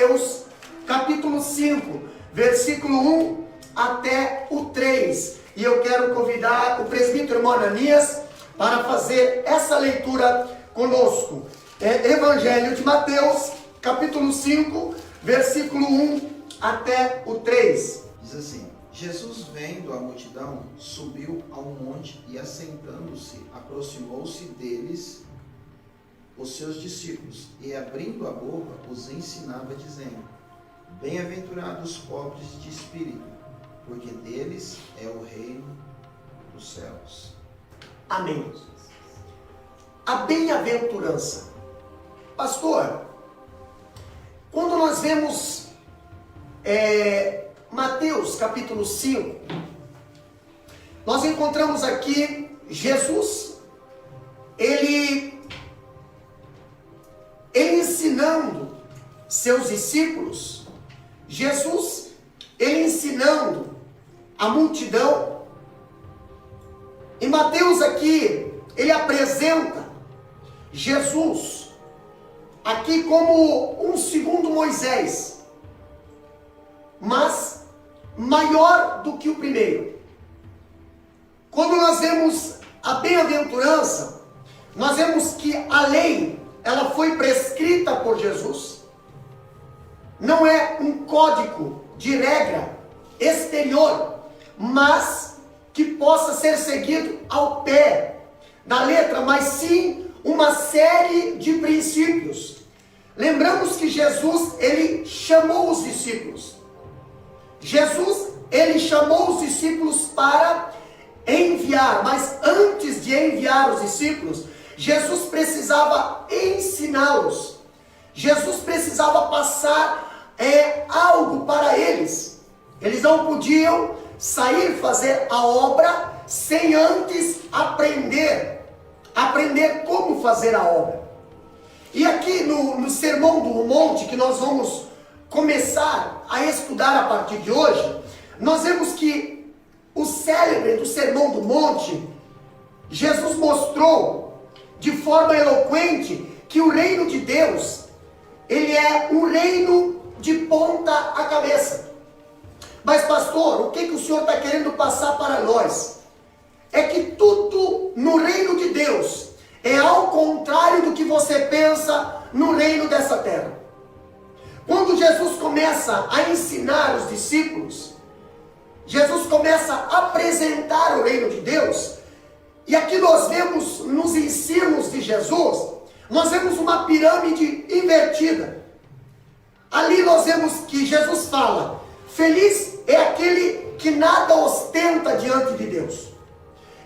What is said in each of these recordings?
Mateus, capítulo 5, versículo 1 até o 3. E eu quero convidar o presbítero irmão Ananias para fazer essa leitura conosco. Evangelho de Mateus, capítulo 5, versículo 1 até o 3. Diz assim: Jesus, vendo a multidão, subiu ao monte e, assentando-se, aproximou-se deles os seus discípulos, e abrindo a boca, os ensinava, dizendo: Bem-aventurados os pobres de espírito, porque deles é o reino dos céus. Amém. A bem-aventurança. Pastor, quando nós vemos Mateus capítulo 5, nós encontramos aqui Jesus, ele ensinando seus discípulos, Jesus, ele ensinando a multidão. Em Mateus aqui, ele apresenta Jesus aqui como um segundo Moisés, mas maior do que o primeiro. Quando nós vemos a bem-aventurança, nós vemos que a lei, ela foi prescrita por Jesus. Não é um código de regra exterior, mas que possa ser seguido ao pé da letra, mas sim uma série de princípios. Lembramos que Jesus, ele chamou os discípulos. Jesus, ele chamou os discípulos para enviar, mas antes de enviar os discípulos, Jesus precisava ensiná-los. Jesus precisava passar algo para eles. Eles não podiam sair fazer a obra sem antes aprender como fazer a obra. E aqui no Sermão do Monte, que nós vamos começar a estudar a partir de hoje, nós vemos que o célebre do Sermão do Monte, Jesus mostrou de forma eloquente que o reino de Deus, ele é um reino de ponta a cabeça. Mas pastor, o que o senhor está querendo passar para nós? É que tudo no reino de Deus é ao contrário do que você pensa no reino dessa terra. Quando Jesus começa a ensinar os discípulos, Jesus começa a apresentar o reino de Deus, e aqui nós vemos nos ensinos de Jesus, nós vemos uma pirâmide invertida. Ali nós vemos que Jesus fala: feliz é aquele que nada ostenta diante de Deus.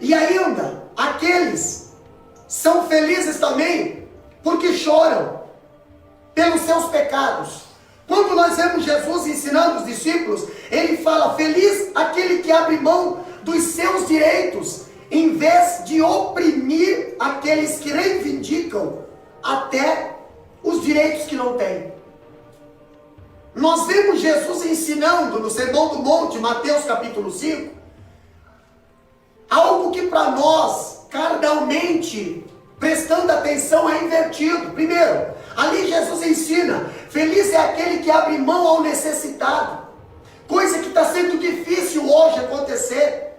E ainda, aqueles são felizes também porque choram pelos seus pecados. Quando nós vemos Jesus ensinando os discípulos, ele fala: feliz aquele que abre mão dos seus direitos, em vez de oprimir aqueles que reivindicam até os direitos que não têm. Nós vemos Jesus ensinando no Sermão do Monte, Mateus capítulo 5, algo que para nós, carnalmente, prestando atenção, é invertido. Primeiro, ali Jesus ensina: feliz é aquele que abre mão ao necessitado, coisa que está sendo difícil hoje acontecer,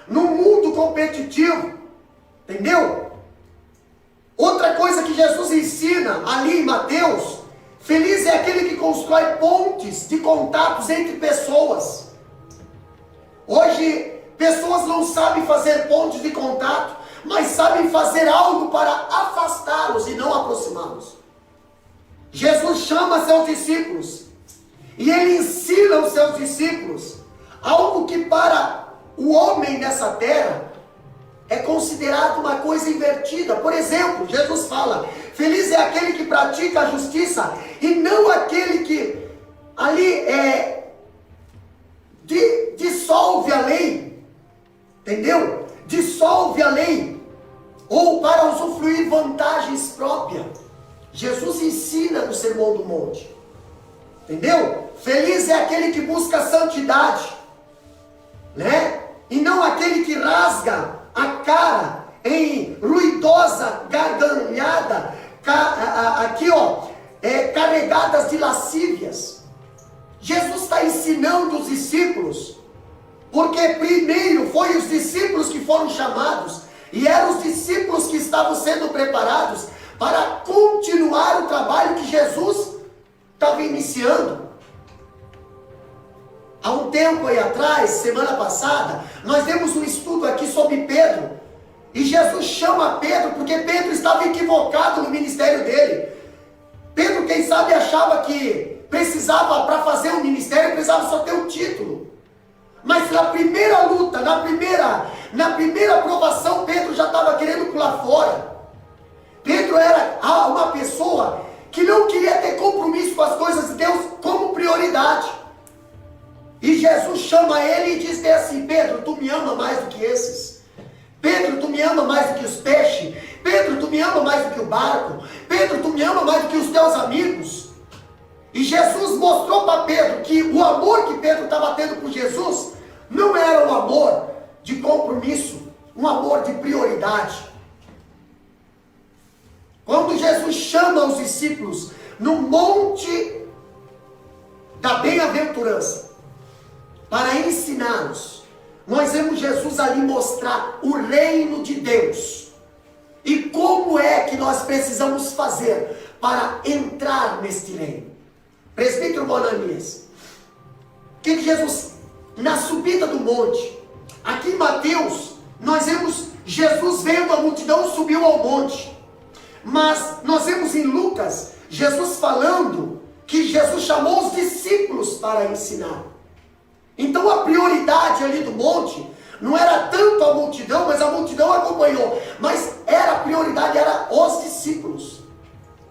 no mundo competitivo, entendeu? Outra coisa que Jesus ensina ali em Mateus: feliz é aquele que constrói pontes de contatos entre pessoas. Hoje, pessoas não sabem fazer pontes de contato, mas sabem fazer algo para afastá-los e não aproximá-los. Jesus chama seus discípulos e ele ensina os seus discípulos algo que para o homem nessa terra é considerado uma coisa invertida. Por exemplo, Jesus fala: feliz é aquele que pratica a justiça e não aquele que ali dissolve a lei, entendeu? Dissolve a lei, ou para usufruir vantagens próprias. Jesus ensina no Sermão do Monte, entendeu? Feliz é aquele que busca a santidade, né? E não aquele que rasga a cara em ruidosa gargalhada, aqui carregadas de lascívias. Jesus está ensinando os discípulos, porque primeiro foi os discípulos que foram chamados, e eram os discípulos que estavam sendo preparados para continuar o trabalho que Jesus estava iniciando. Há um tempo aí atrás, semana passada, nós demos um estudo aqui sobre Pedro, e Jesus chama Pedro porque Pedro estava equivocado no ministério dele. Pedro, quem sabe, achava que precisava, para fazer um ministério, precisava só ter um título. Mas na primeira luta, na primeira provação, Pedro já estava querendo pular fora. Pedro era uma pessoa que não queria ter compromisso com as coisas de Deus como prioridade. E Jesus chama ele e diz assim: Pedro, tu me ama mais do que esses? Pedro, tu me ama mais do que os peixes? Pedro, tu me ama mais do que o barco? Pedro, tu me ama mais do que os teus amigos? E Jesus mostrou para Pedro que o amor que Pedro estava tendo por Jesus não era um amor de compromisso, um amor de prioridade. Quando Jesus chama os discípulos no monte da bem-aventurança para ensiná-los, nós vemos Jesus ali mostrar o reino de Deus e como é que nós precisamos fazer para entrar neste reino. Presbítero Ananias, que Jesus, na subida do monte, aqui em Mateus, nós vemos Jesus vendo a multidão, subiu ao monte. Mas nós vemos em Lucas, Jesus falando que Jesus chamou os discípulos para ensinar. Então a prioridade ali do monte, não era tanto a multidão, mas a multidão acompanhou. Mas a prioridade era os discípulos.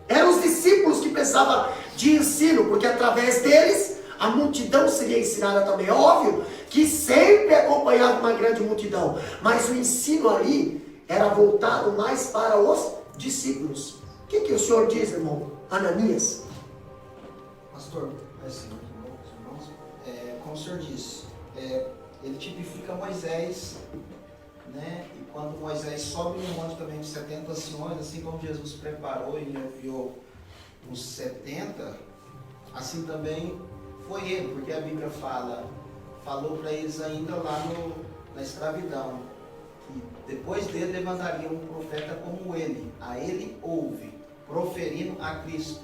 Eram os discípulos que precisavam de ensino, porque através deles a multidão seria ensinada também. É óbvio que sempre acompanhava uma grande multidão, mas o ensino ali era voltado mais para os discípulos. O que o senhor diz, irmão Ananias? Pastor, assim, irmãos, como o senhor disse, ele tipifica Moisés, né? E quando Moisés sobe no monte também de 70 anciões, assim como Jesus preparou e enviou os 70, assim também foi ele, porque a Bíblia falou para eles ainda lá na escravidão, e depois dele levantaria um profeta como ele, a ele ouve, proferindo a Cristo.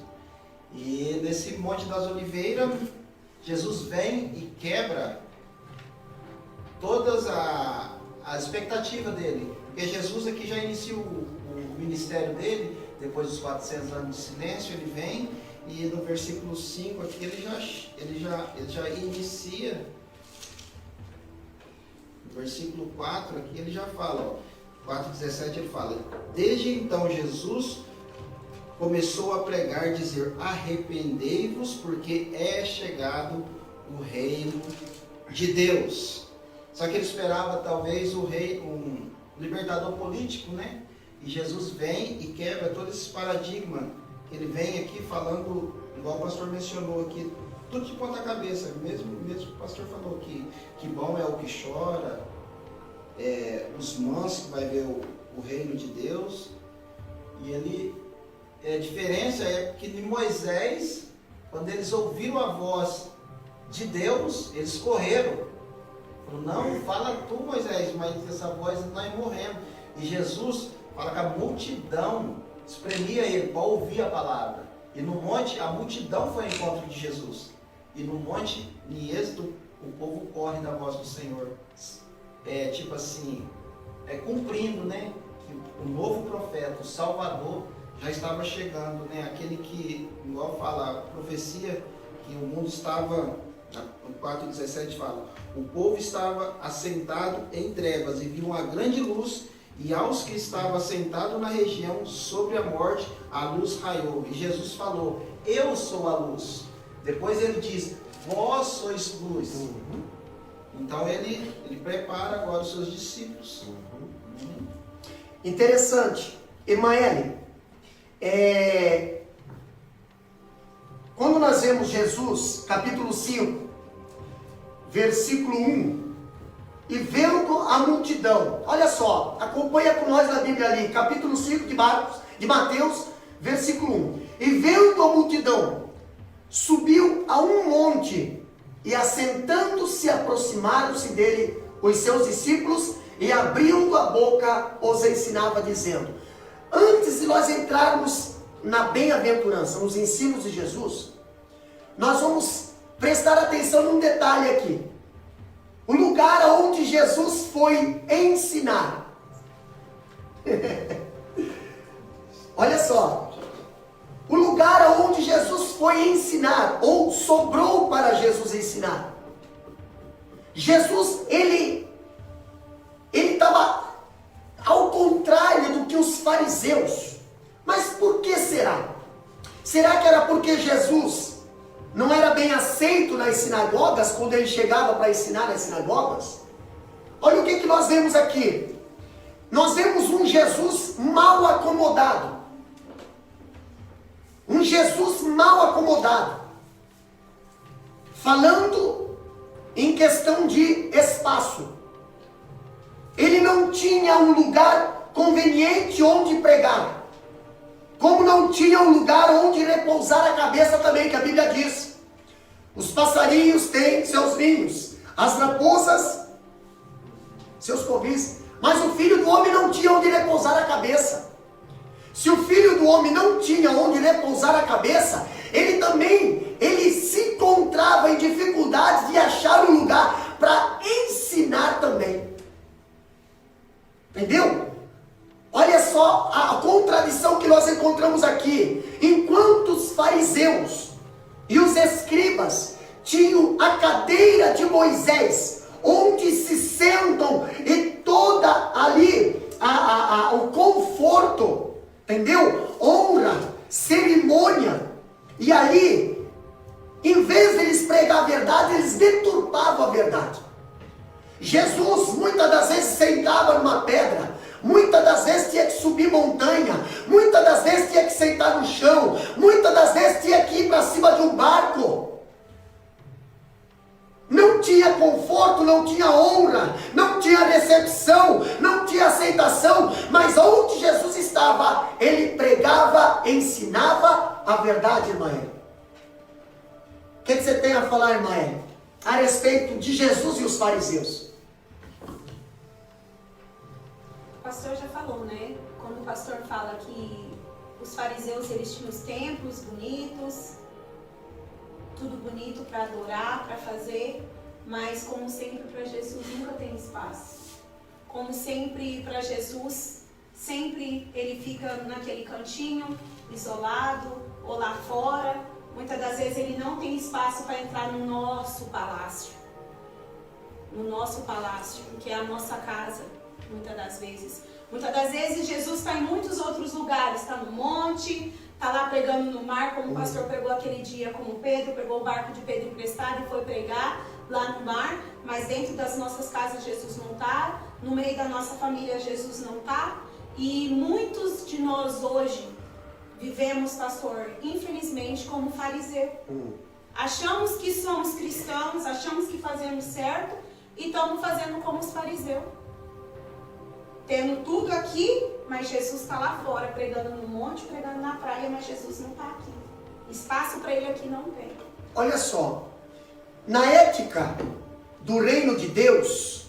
E nesse Monte das Oliveiras, Jesus vem e quebra todas a expectativa dele, porque Jesus aqui já inicia o ministério dele, depois dos 400 anos de silêncio, ele vem, e no versículo 5 aqui ele já inicia, no versículo 4 aqui ele já fala, 4,17 ele fala: desde então Jesus começou a pregar, dizer: arrependei-vos, porque é chegado o reino de Deus. Só que ele esperava talvez um libertador político, né? E Jesus vem e quebra todo esse paradigma. Ele vem aqui falando, igual o pastor mencionou aqui, tudo de ponta cabeça. Mesmo que o pastor falou que bom é o que chora, os mansos que vai ver o reino de Deus. E ele, a diferença é que em Moisés, quando eles ouviram a voz de Deus, eles correram. Falaram: não, fala tu, Moisés, mas essa voz nós morremos. E Jesus fala que a multidão espremia ele para ouvir a palavra. E no monte, a multidão foi ao encontro de Jesus. E no monte, em Êxodo, o povo corre da voz do Senhor. Tipo assim, cumprindo, né? Que o novo profeta, o Salvador, já estava chegando, né? Aquele que, igual fala a profecia, que o mundo estava, no 4,17 fala: o povo estava assentado em trevas e viu uma grande luz, e aos que estavam assentados na região sobre a morte, a luz raiou. E Jesus falou: eu sou a luz. Depois ele diz: vós sois luz. Então ele prepara agora os seus discípulos. Interessante. Emaele, quando nós vemos Jesus, capítulo 5, versículo 1, e vendo a multidão, olha só, acompanha com nós na Bíblia ali, capítulo 5 de Mateus, versículo 1. E vendo a multidão, subiu a um monte, e assentando-se, aproximaram-se dele os seus discípulos, e abrindo a boca, os ensinava, dizendo: antes de nós entrarmos na bem-aventurança, nos ensinos de Jesus, nós vamos prestar atenção num detalhe aqui. O lugar onde Jesus foi ensinar. Olha só. O lugar onde Jesus foi ensinar, ou sobrou para Jesus ensinar. Jesus, ele estava ao contrário do que os fariseus. Mas por que será? Será que era porque Jesus não era bem aceito nas sinagogas, quando ele chegava para ensinar nas sinagogas? Olha o que nós vemos aqui. Nós vemos um Jesus mal acomodado. Um Jesus mal acomodado. Falando em questão de espaço. Ele não tinha um lugar conveniente onde pregar. Como não tinha um lugar onde repousar a cabeça também, que a Bíblia diz. Os passarinhos têm seus ninhos, as raposas seus covis, mas o Filho do Homem não tinha onde repousar a cabeça. Se o Filho do Homem não tinha onde repousar a cabeça, ele se encontrava em dificuldade de achar um lugar para ensinar também. Entendeu? Olha só a contradição que nós encontramos aqui. Enquanto os fariseus e os escribas tinham a cadeira de Moisés, onde se sentam, e toda ali o conforto, entendeu? Honra, cerimônia, e ali, em vez de eles pregar a verdade, eles deturpavam a verdade. Jesus muitas das vezes sentava numa pedra, muitas das vezes tinha que subir montanha, muitas das vezes tinha que sentar no chão, muitas das vezes tinha que ir para cima de um barco. Não tinha conforto, não tinha honra, não tinha recepção, não tinha aceitação, mas onde Jesus estava, ele pregava, ensinava a verdade, irmã Ellen. O que você tem a falar, irmã Ellen, a respeito de Jesus e os fariseus? O pastor já falou, né? Quando o pastor fala que os fariseus, eles tinham os templos bonitos, tudo bonito para adorar, para fazer, mas como sempre para Jesus nunca tem espaço. Como sempre para Jesus, sempre ele fica naquele cantinho, isolado, ou lá fora. Muitas das vezes ele não tem espaço para entrar no nosso palácio. No nosso palácio, que é a nossa casa, muitas das vezes. Muitas das vezes Jesus está em muitos outros lugares, está no monte, está lá pregando no mar, como o pastor pregou aquele dia, como Pedro, pegou o barco de Pedro emprestado e foi pregar lá no mar, mas dentro das nossas casas Jesus não está, no meio da nossa família Jesus não está, e muitos de nós hoje vivemos, pastor, infelizmente, como fariseu. Achamos que somos cristãos, achamos que fazemos certo e estamos fazendo como os fariseus. Tendo tudo aqui, mas Jesus está lá fora, pregando no monte, pregando na praia, mas Jesus não está aqui. Espaço para ele aqui não tem. Olha só, na ética do reino de Deus,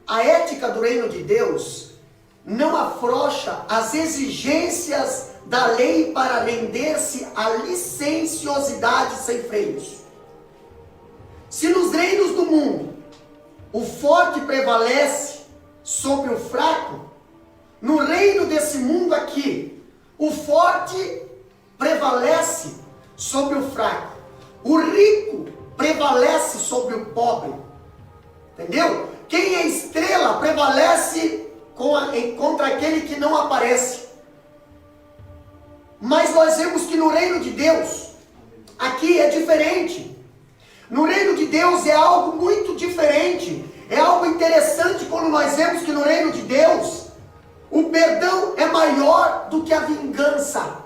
a ética do reino de Deus não afrouxa as exigências da lei para render-se à licenciosidade sem freios. Se nos reinos do mundo o forte prevalece sobre o fraco, no reino desse mundo aqui, o forte prevalece sobre o fraco, o rico prevalece sobre o pobre, entendeu? Quem é estrela prevalece contra aquele que não aparece. Mas nós vemos que no reino de Deus, aqui é diferente. No reino de Deus é algo muito diferente. É algo interessante quando nós vemos que no reino de Deus, o perdão é maior do que a vingança.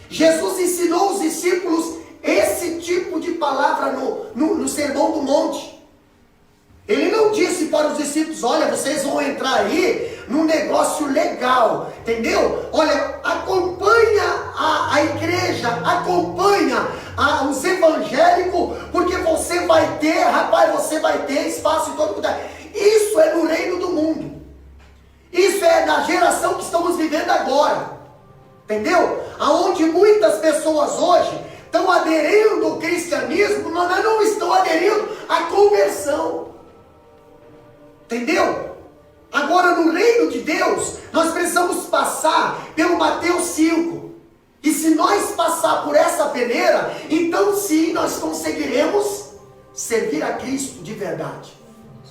Jesus ensinou os discípulos esse tipo de palavra no Sermão do Monte. Ele não disse para os discípulos: olha, vocês vão entrar aí num negócio legal, entendeu? Olha, acompanha a a igreja acompanha os evangélicos, porque você vai ter, rapaz, você vai ter espaço em todo lugar. Isso é no reino do mundo. Isso é na geração que estamos vivendo agora. Entendeu? Aonde muitas pessoas hoje estão aderindo ao cristianismo, mas não estão aderindo à conversão. Entendeu? Agora no reino de Deus, nós precisamos passar pelo Mateus 5. E se nós passar por essa peneira, então sim, nós conseguiremos servir a Cristo de verdade.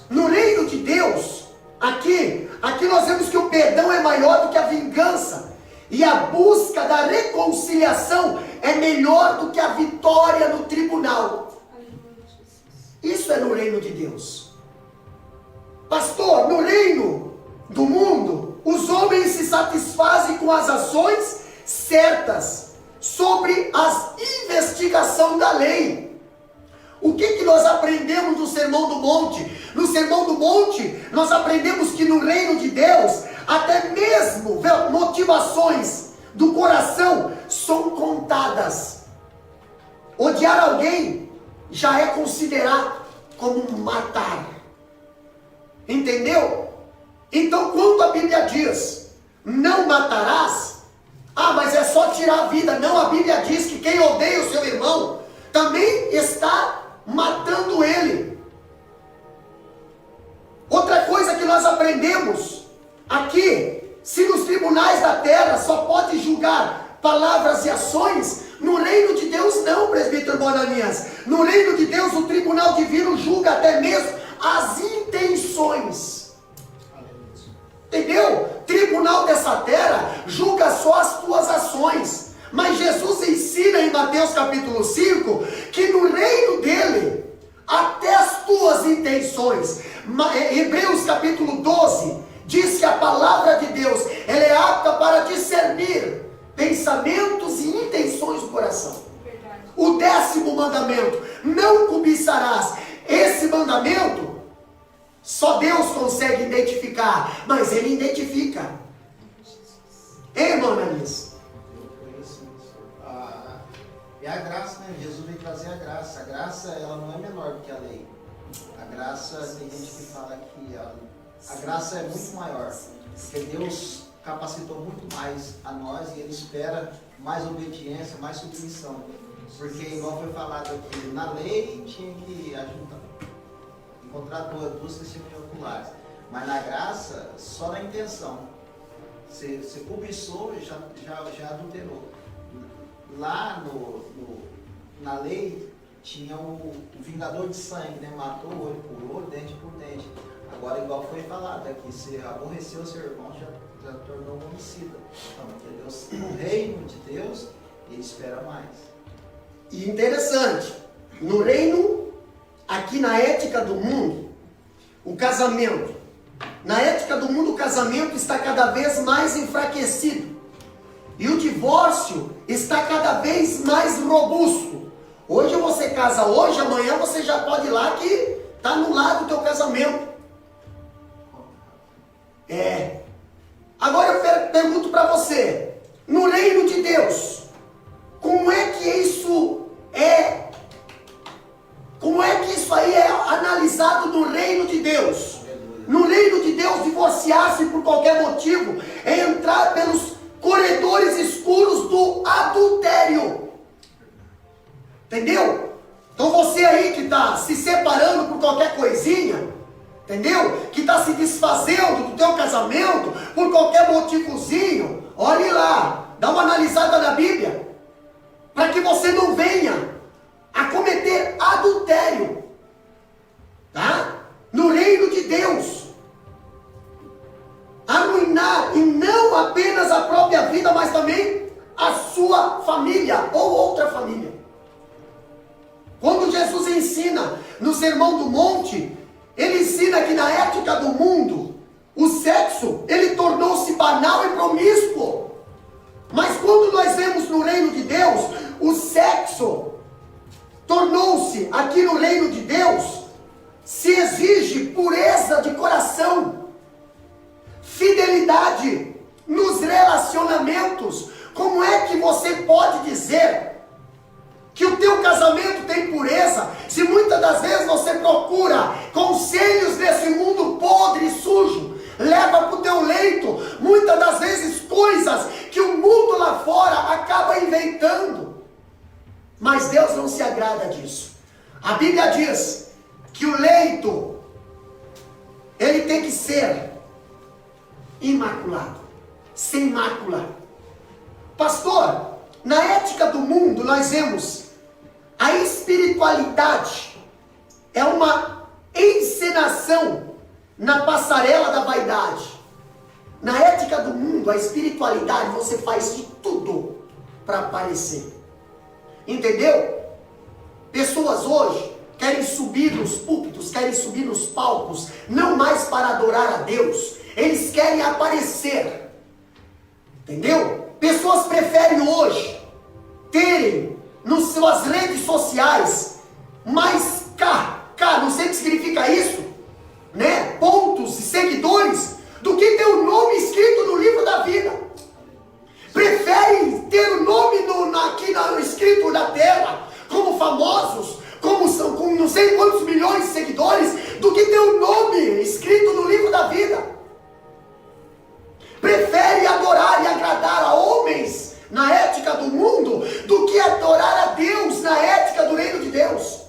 No reino de Deus, aqui nós vemos que o perdão é maior do que a vingança. E a busca da reconciliação é melhor do que a vitória no tribunal. Isso é no reino de Deus. Pastor, no reino do mundo, os homens se satisfazem com as ações certas sobre a investigação da lei. O que nós aprendemos no Sermão do Monte? No Sermão do Monte, nós aprendemos que no reino de Deus, até mesmo motivações do coração são contadas. Odiar alguém já é considerado como matar. Entendeu? Então, quando a Bíblia diz, não matarás, mas é só tirar a vida. Não, a Bíblia diz que quem odeia o seu irmão, também está matando ele. Outra coisa que nós aprendemos aqui, se nos tribunais da terra só pode julgar palavras e ações, no reino de Deus não, presbítero Bonanias. No reino de Deus, o tribunal divino julga até mesmo as intenções. Entendeu? Tribunal dessa terra julga só as tuas ações. Mas Jesus ensina em Mateus capítulo 5 que no reino dele, até as tuas intenções. Hebreus capítulo 12 diz que a palavra de Deus, ela é apta para discernir pensamentos e intenções do coração. Verdade. O 10º mandamento, não cobiçarás. Esse mandamento só Deus consegue identificar, mas Ele identifica. Hein, irmã Ananias? É a graça, né? Jesus veio trazer a graça. A graça, ela não é menor do que a lei. A graça, tem gente que fala que a graça é muito maior, porque Deus capacitou muito mais a nós e Ele espera mais obediência, mais submissão. Porque, igual foi falado aqui, na lei tinha que encontrar duas testemunhas oculares, mas na graça, só na intenção. Você cobiçou, já adulterou. Lá na lei tinha o vingador de sangue, né? Matou olho por olho, dente por dente. Agora, igual foi falado aqui, se aborreceu o seu irmão, já tornou um homicida. Então, porque Deus, no reino de Deus, Ele espera mais. E interessante, no reino, aqui na ética do mundo, o casamento, na ética do mundo, o casamento está cada vez mais enfraquecido. E o divórcio está cada vez mais robusto. Hoje você casa hoje, amanhã você já pode ir lá que está anulado o teu casamento. Agora eu pergunto para você, no reino de Deus, como é que isso aí é analisado no reino de Deus? No reino de Deus, divorciar-se por qualquer motivo é entrar pelos corredores escuros do adultério. Entendeu? Então você aí que está se separando por qualquer coisinha, entendeu? Que está se desfazendo do teu casamento por qualquer motivozinho, olhe lá, dá uma analisada na Bíblia, para que você não venha a cometer adultério, tá? No reino de Deus, arruinar, e não apenas a própria vida, mas também a sua família ou outra família. Quando Jesus ensina no Sermão do Monte, Ele ensina que na ética do mundo, o sexo, ele tornou-se banal e promíscuo. Mas quando nós vemos no reino de Deus, o sexo tornou-se, aqui no reino de Deus, se exige pureza de coração, fidelidade nos relacionamentos. Como é que você pode dizer que o teu casamento tem pureza, se muitas das vezes você procura conselhos desse mundo podre e sujo, leva para o teu leito, muitas das vezes coisas que o mundo lá fora acaba inventando, mas Deus não se agrada disso. A Bíblia diz que o leito, ele tem que ser imaculado, sem mácula. Pastor, na ética do mundo nós vemos a espiritualidade é uma encenação na passarela da vaidade. Na ética do mundo, a espiritualidade, você faz de tudo para aparecer. Entendeu? Pessoas hoje querem subir nos púlpitos, querem subir nos palcos, não mais para adorar a Deus, eles querem aparecer. Entendeu? Pessoas preferem hoje terem nas suas redes sociais mais não sei o que significa isso, né? Pontos e seguidores, do que ter o nome escrito no livro da vida. Preferem ter o nome escrito na tela, como famosos, com não sei quantos milhões de seguidores, do que ter o nome escrito no livro da vida. Preferem adorar e agradar a homens na ética do mundo, do que adorar a Deus na ética do reino de Deus.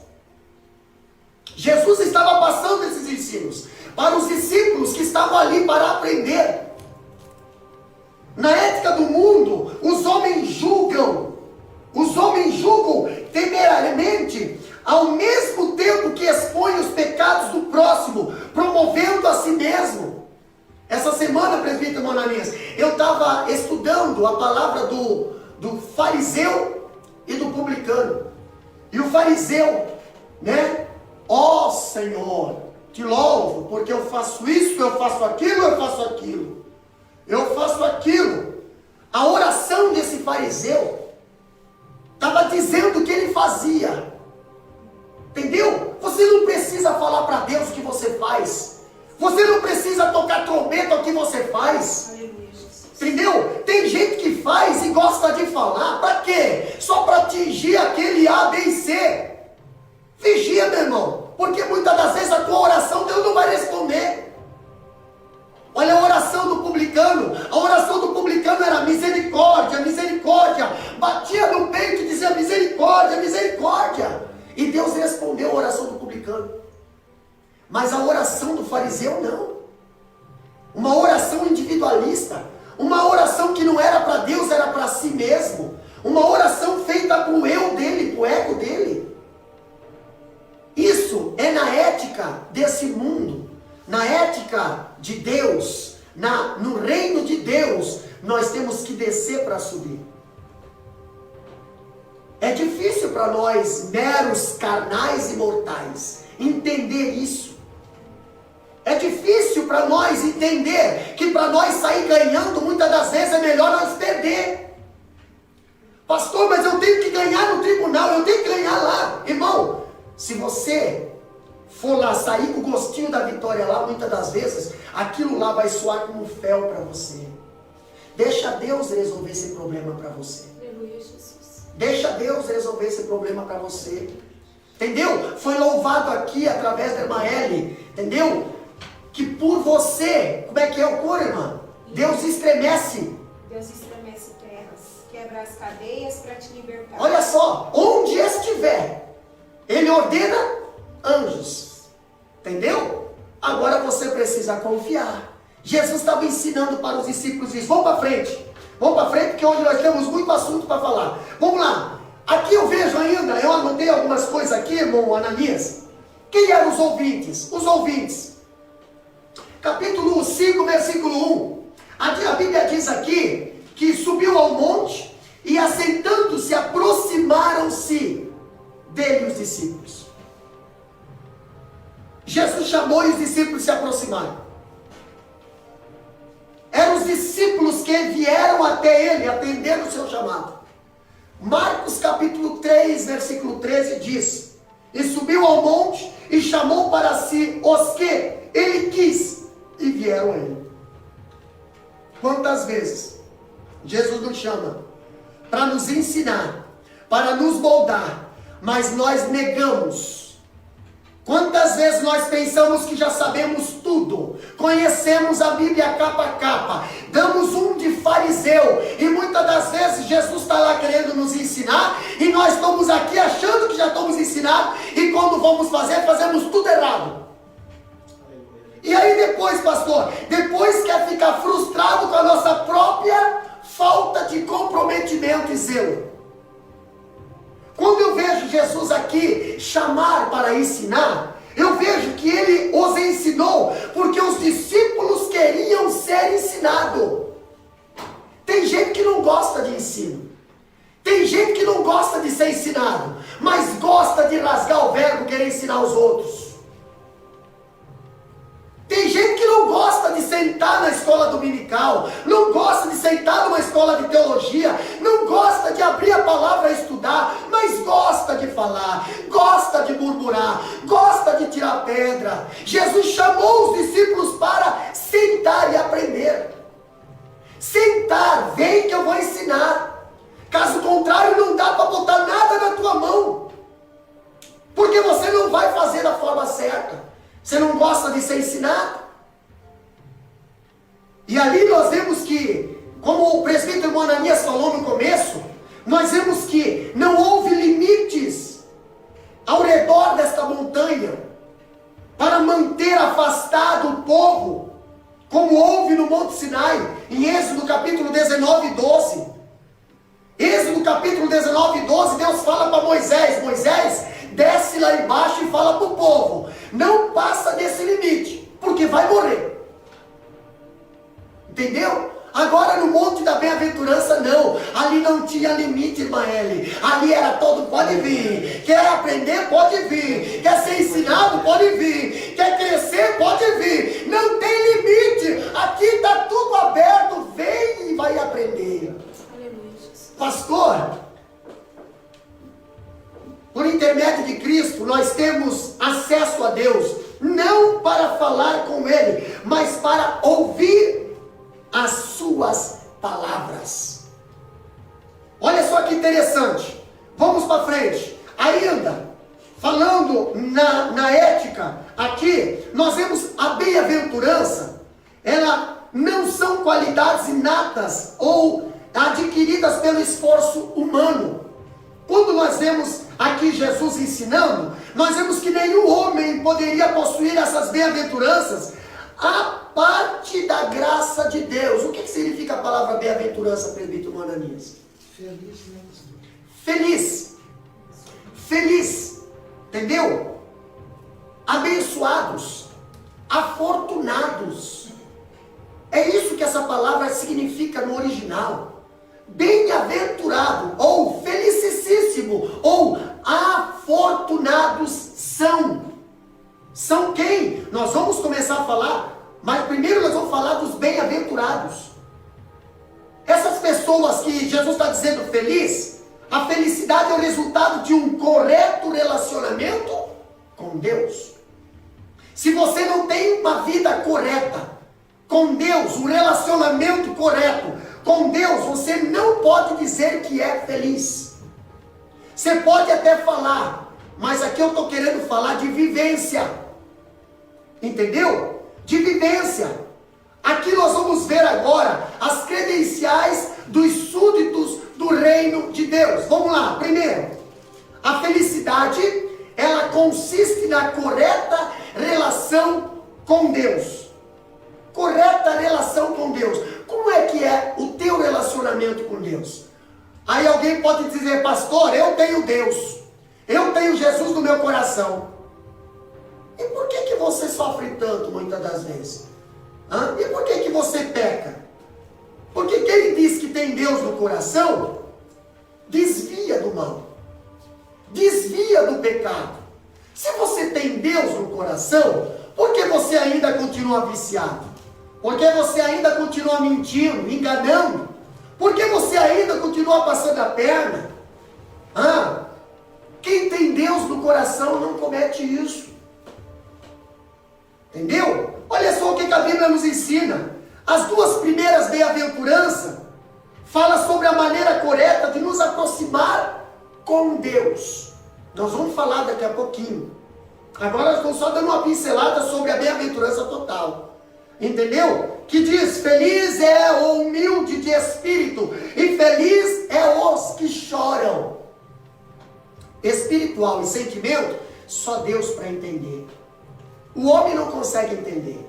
Jesus estava passando esses ensinos para os discípulos que estavam ali para aprender. Na ética do mundo, os homens julgam temerariamente, ao mesmo tempo que expõem os pecados do próximo, promovendo a si mesmo. Essa semana, presbítero Ananias, eu estava estudando a palavra do fariseu e do publicano. E o fariseu, né? Ó Senhor, te louvo, porque eu faço isso, eu faço aquilo, eu faço aquilo. Eu faço aquilo. A oração desse fariseu estava dizendo o que ele fazia. Entendeu? Você não precisa falar para Deus o que você faz. Você não precisa tocar trombeta o que você faz. Entendeu? Tem gente que faz e gosta de falar. Para quê? Só para atingir aquele A, B e C. Vigia, meu irmão. Porque muitas das vezes a tua oração Deus não vai responder. Olha a oração do publicano. A oração do publicano era misericórdia, misericórdia. Batia no peito e dizia misericórdia, misericórdia. E Deus respondeu a oração do publicano. Mas a oração do fariseu não. Uma oração individualista. Uma oração que não era para Deus, era para si mesmo. Uma oração feita para o eu dele, para o ego dele. Isso é na ética desse mundo. Na ética de Deus. No reino de Deus, nós temos que descer para subir. É difícil para nós, meros carnais e mortais, entender isso. É difícil para nós entender que para nós sair ganhando, muitas das vezes é melhor nós perder. Pastor, mas eu tenho que ganhar no tribunal, eu tenho que ganhar lá. Irmão, se você for lá sair com o gostinho da vitória lá, muitas das vezes, aquilo lá vai soar como fel para você. Deixa Deus resolver esse problema para você. Aleluia, Jesus. Deixa Deus resolver esse problema para você. Entendeu? Foi louvado aqui através da irmã Eli. Entendeu? Que por você, como é que é o coro, irmã? Deus estremece. Deus estremece terras, quebra as cadeias para te libertar. Olha só, onde estiver, Ele ordena anjos. Entendeu? Agora você precisa confiar. Jesus estava ensinando para os discípulos isso. Vamos para frente. Vamos para frente, porque hoje nós temos muito assunto para falar. Vamos lá. Aqui eu vejo ainda, eu anotei algumas coisas aqui, irmão Ananias. Quem eram os ouvintes? Os ouvintes. Capítulo 5, versículo 1. A Bíblia diz aqui que subiu ao monte e assentando-se aproximaram-se dele os discípulos. Jesus chamou e os discípulos se aproximaram. Eram os discípulos que vieram até ele, atender o seu chamado. Marcos capítulo 3, versículo 13 diz: e subiu ao monte e chamou para si os que ele quis, e vieram a ele. Quantas vezes Jesus nos chama para nos ensinar, para nos moldar, mas nós negamos. Quantas vezes nós pensamos que já sabemos tudo, conhecemos a Bíblia capa a capa, damos um de fariseu, e muitas das vezes Jesus está lá querendo nos ensinar, e nós estamos aqui achando que já estamos ensinados, e quando vamos fazer, fazemos tudo errado. E aí depois, pastor, depois quer ficar frustrado com a nossa própria falta de comprometimento e zelo. Quando eu vejo Jesus aqui chamar para ensinar, eu vejo que ele os ensinou porque os discípulos queriam ser ensinados. Tem gente que não gosta de ensino. Tem gente que não gosta de ser ensinado, mas gosta de rasgar o verbo, querer ensinar os outros. Tem gente que não gosta de sentar na escola dominical, não gosta de sentar numa escola de teologia, não gosta de abrir a palavra e estudar, mas gosta de falar, gosta de murmurar, gosta de tirar pedra. Jesus chamou os discípulos para sentar e aprender. Sentar, vem que eu vou ensinar. Caso contrário, não dá para botar nada na tua mão, porque você não vai fazer da forma certa. Você não gosta de ser ensinado? E ali nós vemos que, como o presbítero Ananias falou no começo, nós vemos que não houve limites ao redor desta montanha para manter afastado o povo, como houve no Monte Sinai, em Êxodo capítulo 19 e 12. Êxodo capítulo 19 e 12, Deus fala para Moisés: Moisés, desce lá embaixo e fala para o povo, não passa desse limite, porque vai morrer. Entendeu? Agora no Monte da Bem-aventurança não, ali não tinha limite, Ismael, ali era todo, pode vir, quer aprender, pode vir, quer ser ensinado, pode vir, quer crescer, pode vir, não tem limite, aqui está tudo aberto, vem e vai aprender. Pastor, por intermédio de Cristo, nós temos acesso a Deus, não para falar com Ele, mas para ouvir as suas palavras. Olha só que interessante, vamos para frente, ainda, falando na ética, aqui, nós vemos a bem-aventurança, ela não são qualidades inatas, ou adquiridas pelo esforço humano. Quando nós vemos aqui Jesus ensinando, nós vemos que nenhum homem poderia possuir essas bem-aventuranças a parte da graça de Deus. O que significa a palavra bem-aventurança, presbítero Ananias? Feliz mesmo. Feliz. Feliz. Entendeu? Abençoados. Afortunados. É isso que essa palavra significa no original. Bem-aventurado, ou felicíssimo, ou afortunados são. São quem? Nós vamos começar a falar, mas primeiro nós vamos falar dos bem-aventurados. Essas pessoas que Jesus está dizendo feliz, a felicidade é o resultado de um correto relacionamento com Deus. Se você não tem uma vida correta com Deus, um relacionamento correto com Deus, você não pode dizer que é feliz. Você pode até falar, mas aqui eu estou querendo falar de vivência. Entendeu? De vivência. Aqui nós vamos ver agora as credenciais dos súditos do reino de Deus. Vamos lá. Primeiro, a felicidade, ela consiste na correta relação com Deus. Correta relação com Deus. Como é que é o teu relacionamento com Deus? Aí alguém pode dizer: pastor, eu tenho Deus, eu tenho Jesus no meu coração. E por que você sofre tanto muitas das vezes? E por que você peca? Porque quem diz que tem Deus no coração, desvia do mal, desvia do pecado. Se você tem Deus no coração, por que você ainda continua viciado? Por que você ainda continua mentindo, enganando? Por que você ainda continua passando a perna? Quem tem Deus no coração não comete isso. Entendeu? Olha só o que a Bíblia nos ensina. As duas primeiras bem-aventuranças fala sobre a maneira correta de nos aproximar com Deus. Nós vamos falar daqui a pouquinho. Agora eu estou só dando uma pincelada sobre a bem-aventurança total. Entendeu? Que diz, feliz é o humilde de espírito, e feliz é os que choram. Espiritual e sentimento, só Deus para entender. O homem não consegue entender.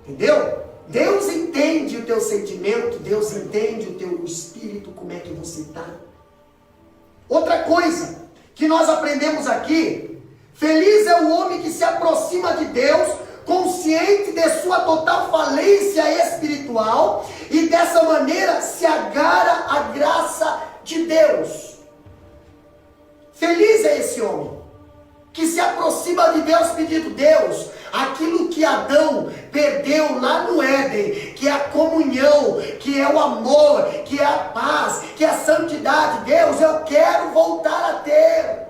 Entendeu? Deus entende o teu sentimento, Deus entende o teu espírito, como é que você está. Outra coisa que nós aprendemos aqui, feliz é o homem que se aproxima de Deus, consciente de sua total falência espiritual, e dessa maneira se agarra à graça de Deus. Feliz é esse homem que se aproxima de Deus pedindo, Deus, aquilo que Adão perdeu lá no Éden, que é a comunhão, que é o amor, que é a paz, que é a santidade, Deus, eu quero voltar a ter.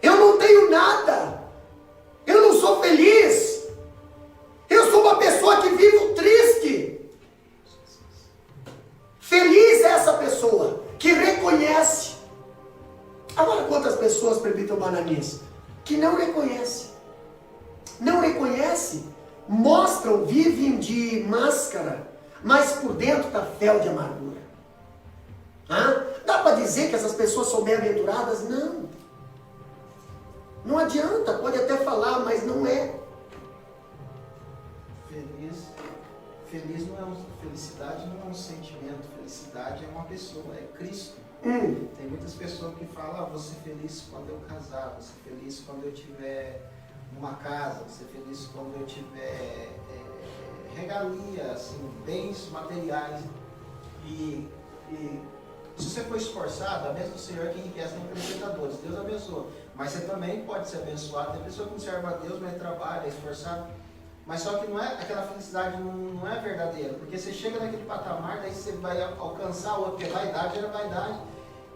Eu não tenho nada, eu não sou feliz, eu sou uma pessoa que vivo triste. Feliz é essa pessoa que reconhece. Agora, quantas pessoas, presbítero Bananias, que não reconhecem? Não reconhecem, mostram, vivem de máscara, mas por dentro está fel de amargura. Dá para dizer que essas pessoas são bem-aventuradas? Não. Não adianta, pode até falar, mas não é. Felicidade não é um sentimento, felicidade é uma pessoa, é Cristo. Tem muitas pessoas que falam, vou ser feliz quando eu casar, vou ser feliz quando eu tiver uma casa, vou ser feliz quando eu tiver regalia, assim, bens materiais. E se você for esforçado, a bênção do Senhor que enriquece não pelos pecadores, Deus abençoa. Mas você também pode ser abençoado. Tem pessoa que não serve a Deus, mas trabalha, é esforçado. Mas só que não é, aquela felicidade não é verdadeira. Porque você chega naquele patamar, daí você vai alcançar outro, porque vaidade era vaidade.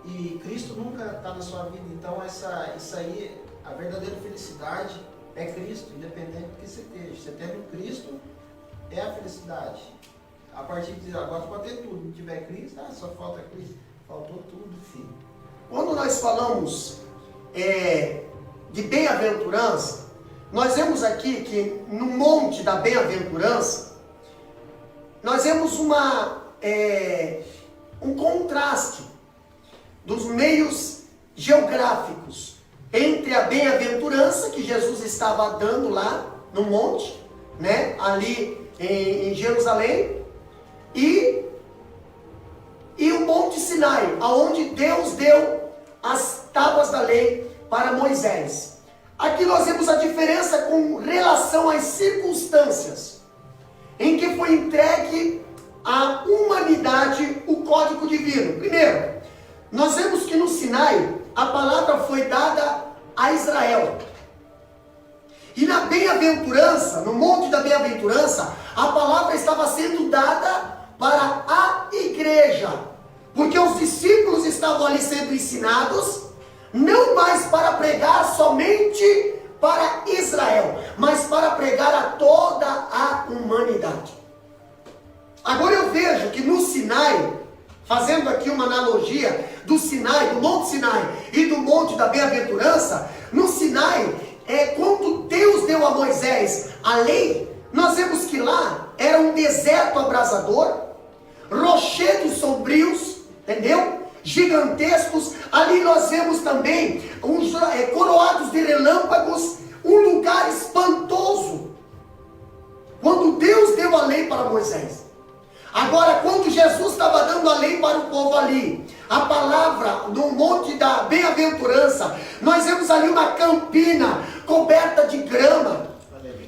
E Cristo nunca está na sua vida. Então isso aí, a verdadeira felicidade é Cristo, independente do que você esteja. Você tendo Cristo, é a felicidade. A partir de agora pode ter tudo. Não tiver Cristo, só falta Cristo. Faltou tudo, filho. Quando nós falamos de bem-aventurança, nós vemos aqui que no monte da bem-aventurança, nós vemos um contraste dos meios geográficos entre a bem-aventurança que Jesus estava dando lá no monte, né, ali em Jerusalém, e o Monte Sinai, aonde Deus deu as tábuas da lei para Moisés. Aqui nós vemos a diferença com relação às circunstâncias em que foi entregue à humanidade o código divino. Primeiro, nós vemos que no Sinai a palavra foi dada a Israel. E na bem-aventurança, no monte da bem-aventurança, a palavra estava sendo dada para a igreja. Porque os discípulos estavam ali sendo ensinados, não mais para pregar somente para Israel, mas para pregar a toda a humanidade. Agora eu vejo que no Sinai, fazendo aqui uma analogia do Sinai, do Monte Sinai e do Monte da Bem-aventurança, no Sinai, quando Deus deu a Moisés a lei, nós vemos que lá era um deserto abrasador, rochedos sombrios, entendeu? Gigantescos. Ali nós vemos também uns coroados de relâmpagos, um lugar espantoso. Quando Deus deu a lei para Moisés. Agora, quando Jesus estava dando a lei para o povo ali, a palavra no monte da bem-aventurança, nós vemos ali uma campina coberta de grama,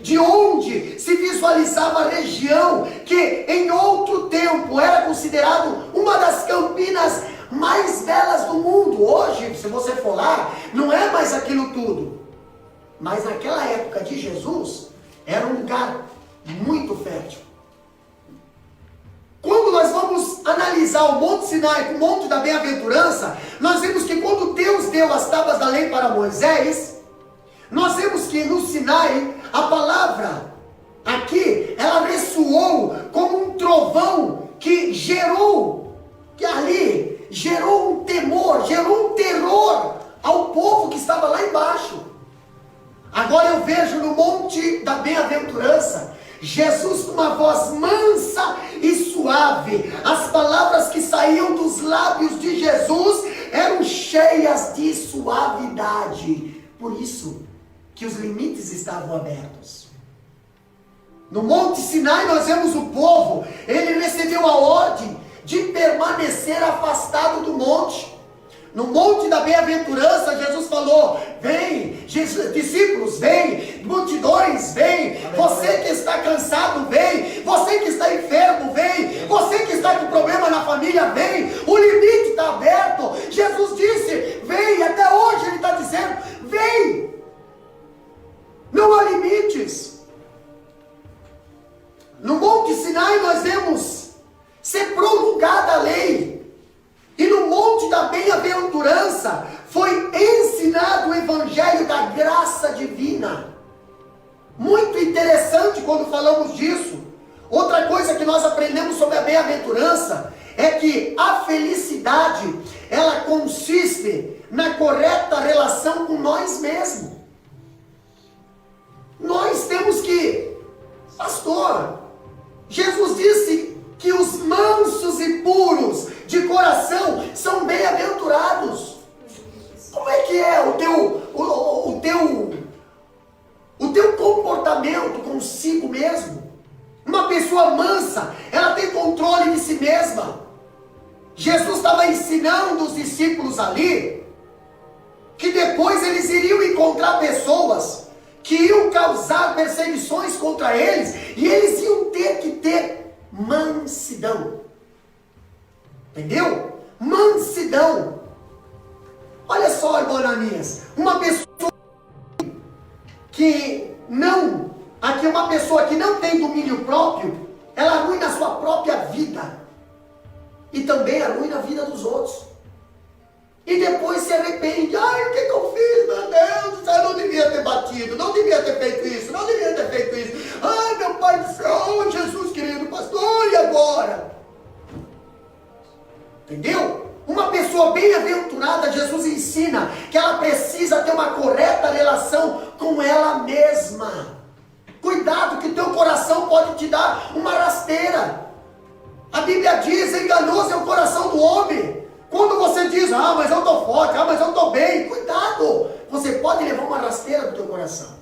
de onde se visualizava a região que em outro tempo era considerado uma das campinas mais belas do mundo. Hoje, se você for lá, não é mais aquilo tudo. Mas naquela época de Jesus, era um lugar muito fértil. Quando nós vamos analisar o Monte Sinai, o Monte da Bem-aventurança, nós vemos que quando Deus deu as tábuas da lei para Moisés, nós vemos que no Sinai, a palavra aqui, ela ressoou como um trovão que gerou ali gerou um temor, gerou um terror ao povo que estava lá embaixo. Agora eu vejo no Monte da Bem-aventurança, Jesus com uma voz mansa e suave. As palavras que saíam dos lábios de Jesus eram cheias de suavidade. Por isso que os limites estavam abertos. No Monte Sinai nós vemos o povo, ele recebeu a ordem de permanecer afastado do monte. No Monte da Bem-aventurança, Jesus falou: vem, discípulos, vem, multidões, vem, você que está cansado, vem, você que está enfermo, vem, você que está com problema na família, vem, o limite está aberto. Jesus disse: vem, até hoje ele está dizendo: vem, não há limites. No Monte Sinai nós vemos ser promulgada a lei. E no Monte da Bem-aventurança foi ensinado o Evangelho da graça divina. Muito interessante quando falamos disso. Outra coisa que nós aprendemos sobre a bem-aventurança é que a felicidade, ela consiste na correta relação com nós mesmos. Nós temos que, pastor, Jesus disse que os mansos e puros de coração são bem-aventurados. Como é que é o teu comportamento consigo mesmo? Uma pessoa mansa, ela tem controle de si mesma. Jesus estava ensinando os discípulos ali que depois eles iriam encontrar pessoas que iam causar perseguições contra eles, e eles iam ter que ter mansidão. Entendeu? Mansidão. Olha só, irmã Ananias, uma pessoa que não tem domínio próprio, ela arruina a sua própria vida e também arruina a vida dos outros. E depois se arrepende. Ai, o que eu fiz, meu Deus? Eu não devia ter batido, não devia ter feito isso, não devia ter feito isso. Ai, meu Pai do céu, Jesus querido pastor, e agora? Entendeu? Uma pessoa bem-aventurada, Jesus ensina que ela precisa ter uma correta relação com ela mesma. Cuidado que teu coração pode te dar uma rasteira. A Bíblia diz: enganoso é o coração do homem. Quando você diz: mas eu estou forte, mas eu estou bem, cuidado, você pode levar uma rasteira do teu coração.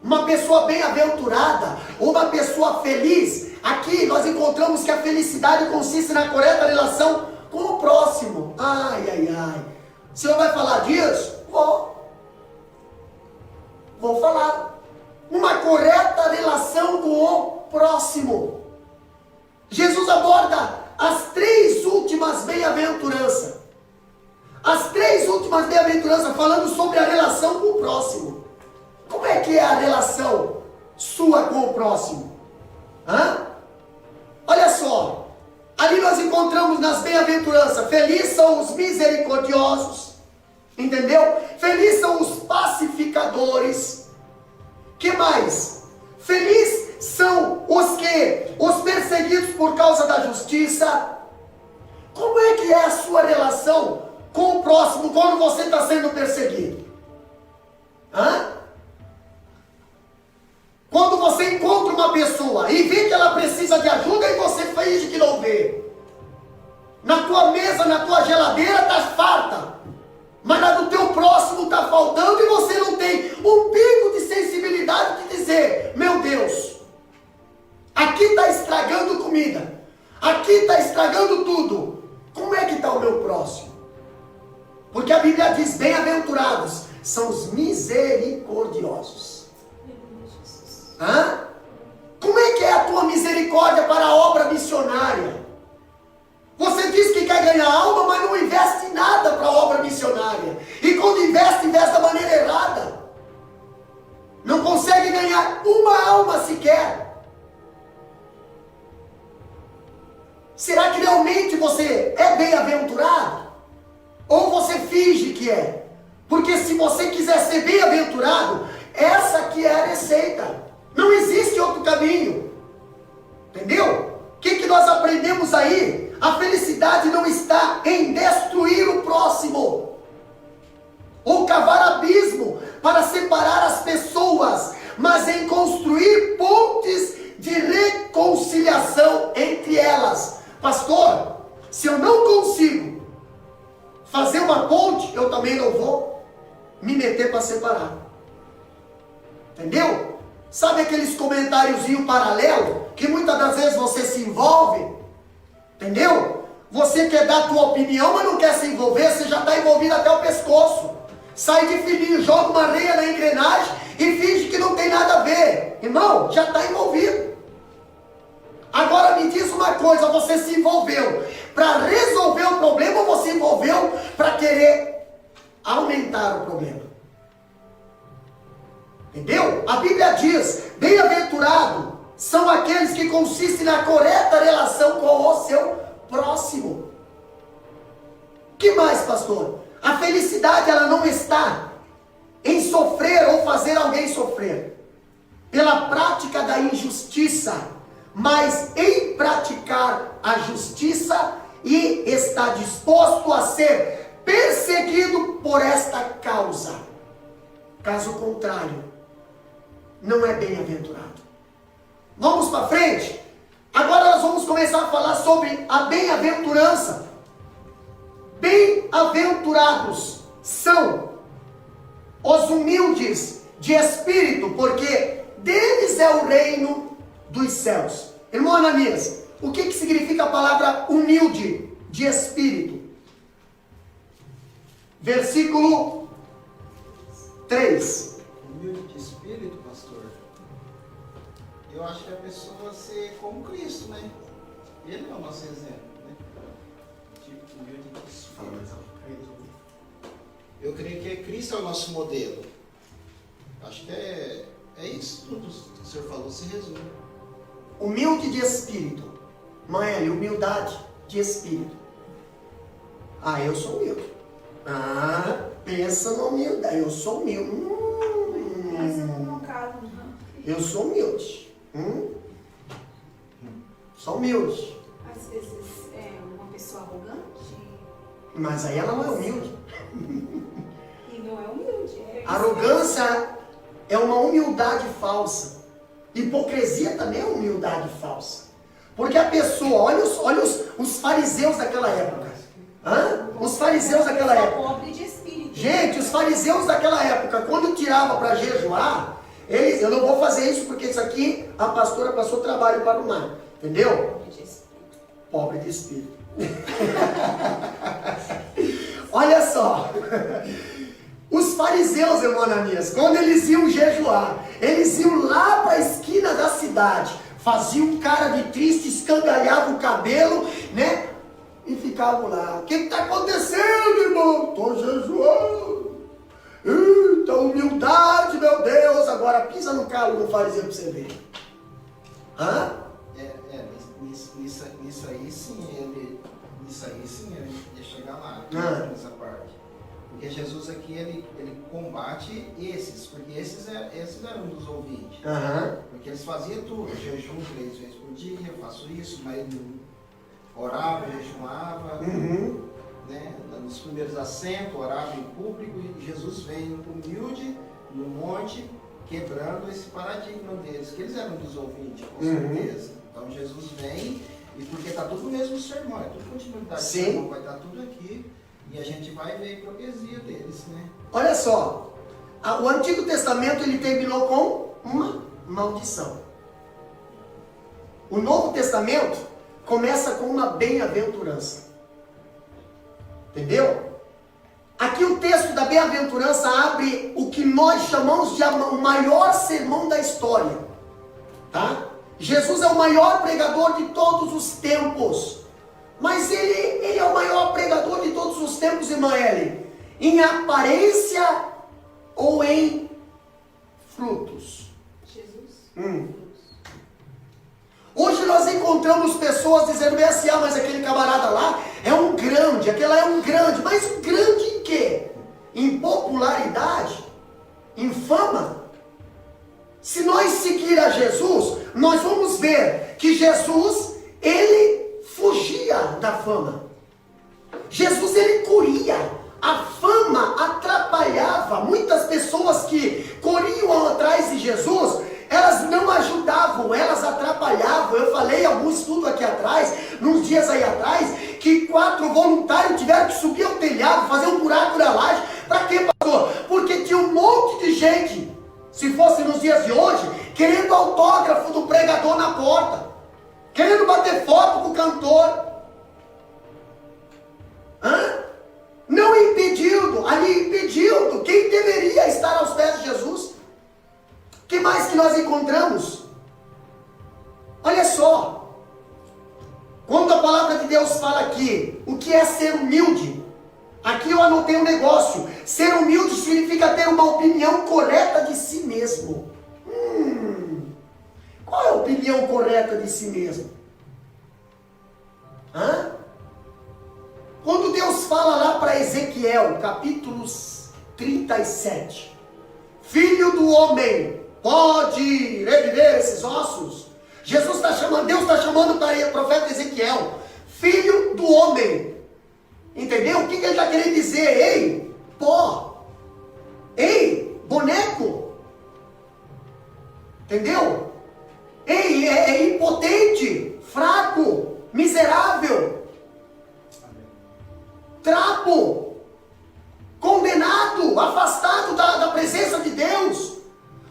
Uma pessoa bem-aventurada, uma pessoa feliz, aqui nós encontramos que a felicidade consiste na correta relação com o próximo. Ai, ai, ai. O senhor vai falar disso? Vou falar. Uma correta relação com o próximo. Jesus aborda as 3 últimas bem-aventuranças. As 3 últimas bem-aventuranças falando sobre a relação com o próximo. Como é que é a relação sua com o próximo? Olha só. Ali nós encontramos nas bem-aventuranças: felizes são os misericordiosos. Entendeu? Felizes são os pacificadores. Que mais? Felizes são os perseguidos por causa da justiça. Como é que é a sua relação com o próximo quando você está sendo perseguido? Quando você encontra uma pessoa e vê que ela precisa de ajuda e você finge que não vê. Na tua mesa, na tua geladeira está farta, mas na do teu próximo está faltando e você não tem um pingo de sensibilidade de dizer: meu Deus, aqui está estragando comida, aqui está estragando tudo. Como é que está o meu próximo? Porque a Bíblia diz: bem-aventurados são os misericordiosos. Como é que é a tua misericórdia para a obra missionária? Você diz que quer ganhar alma, mas não investe nada para a obra missionária. E quando investe da maneira errada. Não consegue ganhar uma alma sequer. Será que realmente você é bem-aventurado? Ou você finge que é? Porque se você quiser ser bem-aventurado, essa aqui é a receita. Não existe outro caminho. Entendeu? O que nós aprendemos aí? A felicidade felicidade não está em destruir o próximo, ou cavar abismo para separar as pessoas, mas em construir pontes de reconciliação entre elas. Pastor, se eu não consigo fazer uma ponte, eu também não vou me meter para separar. Entendeu? Sabe aqueles comentáriozinho paralelo que muitas das vezes você se envolve? Entendeu? Você quer dar a tua opinião, mas não quer se envolver, você já está envolvido até o pescoço. Sai de fininho, joga uma areia na engrenagem e finge que não tem nada a ver. Irmão, já está envolvido. Agora me diz uma coisa, você se envolveu para resolver o problema ou você envolveu para querer aumentar o problema? Entendeu? A Bíblia diz, bem-aventurado são aqueles que consistem na correta relação com o seu próximo. O que mais, pastor? A felicidade, ela não está em sofrer ou fazer alguém sofrer pela prática da injustiça, mas em praticar a justiça e estar disposto a ser perseguido por esta causa. Caso contrário, não é bem-aventurado. Vamos para frente? Agora nós vamos começar a falar sobre a bem-aventurança. Bem-aventurados são os humildes de espírito, porque deles é o reino dos céus. Irmão Ananias, o que significa a palavra humilde de espírito? Versículo 3. Humilde de espírito, pastor? Eu acho que a pessoa ser como Cristo, né? Ele é o nosso exemplo, né? Tipo, humilde de espírito. Eu creio que Cristo é o nosso modelo. Acho que é isso tudo que o senhor falou, se resume. Humilde de espírito. Mãe, humildade de espírito. Ah, eu sou humilde. Ah, pensa na humildade. Eu sou humilde. Eu sou humilde. Sou humilde. Às vezes é uma pessoa arrogante. Mas aí ela não é humilde. E não é humilde. Arrogância é uma humildade falsa. Hipocrisia também é humildade falsa. Porque a pessoa, olha os fariseus daquela época. Os fariseus daquela época. Pobre de espírito. Gente, os fariseus daquela época, quando tirava para jejuar, eu não vou fazer isso porque isso aqui a pastora passou trabalho para o mar. Entendeu? Pobre de espírito. Olha só. Os fariseus, irmão Ananias, quando eles iam jejuar, eles iam lá para a esquina da cidade, faziam cara de triste, escangalhavam o cabelo, né? E ficavam lá. O que está acontecendo, irmão? Estou jejuando. Eita, humildade, meu Deus. Agora pisa no calo do fariseu para você ver. Nisso aí sim, ele ia chegar lá, nessa parte. Porque Jesus aqui, ele combate esses, porque esses eram dos ouvintes. Porque eles faziam tudo, jejum 3 vezes por dia, faço isso, mas ele orava, jejuava, né? Nos primeiros assentos, orava em público, e Jesus veio humilde no monte, quebrando esse paradigma deles, que eles eram dos ouvintes, com certeza. Então Jesus vem, e porque está tudo no mesmo sermão, é tudo continuidade do sermão, vai estar tudo aqui, e a gente vai ver a hipocrisia deles, né? Olha só, o Antigo Testamento ele terminou com uma maldição. O Novo Testamento começa com uma bem-aventurança. Entendeu? Aqui o texto da bem-aventurança abre o que nós chamamos de o maior sermão da história. Tá? Jesus é o maior pregador de todos os tempos. Mas ele é o maior pregador de todos os tempos, irmã Ellen, em aparência ou em frutos? Jesus. Hoje nós encontramos pessoas dizendo bem assim, mas aquele camarada lá é um grande, aquela é um grande, mas um grande em quê? Em popularidade? Em fama? Se nós seguir a Jesus, nós vamos ver que Jesus, ele fugia da fama. Jesus, ele corria. A fama atrapalhava. Muitas pessoas que corriam atrás de Jesus, elas não ajudavam, elas atrapalhavam. Eu falei em algum estudo aqui atrás, nos dias aí atrás, que 4 voluntários tiveram que subir ao telhado, fazer um buraco na laje. Para quê, pastor? Porque tinha um monte de gente, se fosse nos dias de hoje, querendo autógrafo do pregador na porta, querendo bater foto com o cantor. Não impedindo, ali impedindo quem deveria estar aos pés de Jesus. O que mais que nós encontramos? Olha só, quando a palavra de Deus fala aqui, o que é ser humilde? Aqui eu anotei um negócio. Ser humilde significa ter uma opinião correta de si mesmo. Qual é a opinião correta de si mesmo? Quando Deus fala lá para Ezequiel, capítulo 37, filho do homem, pode reviver esses ossos? Jesus está chamando, Deus está chamando para o profeta Ezequiel, filho do homem. Entendeu? O que ele está querendo dizer? Ei, pó. Ei, boneco. Entendeu? Ei, é impotente, fraco, miserável, trapo, condenado, afastado da presença de Deus.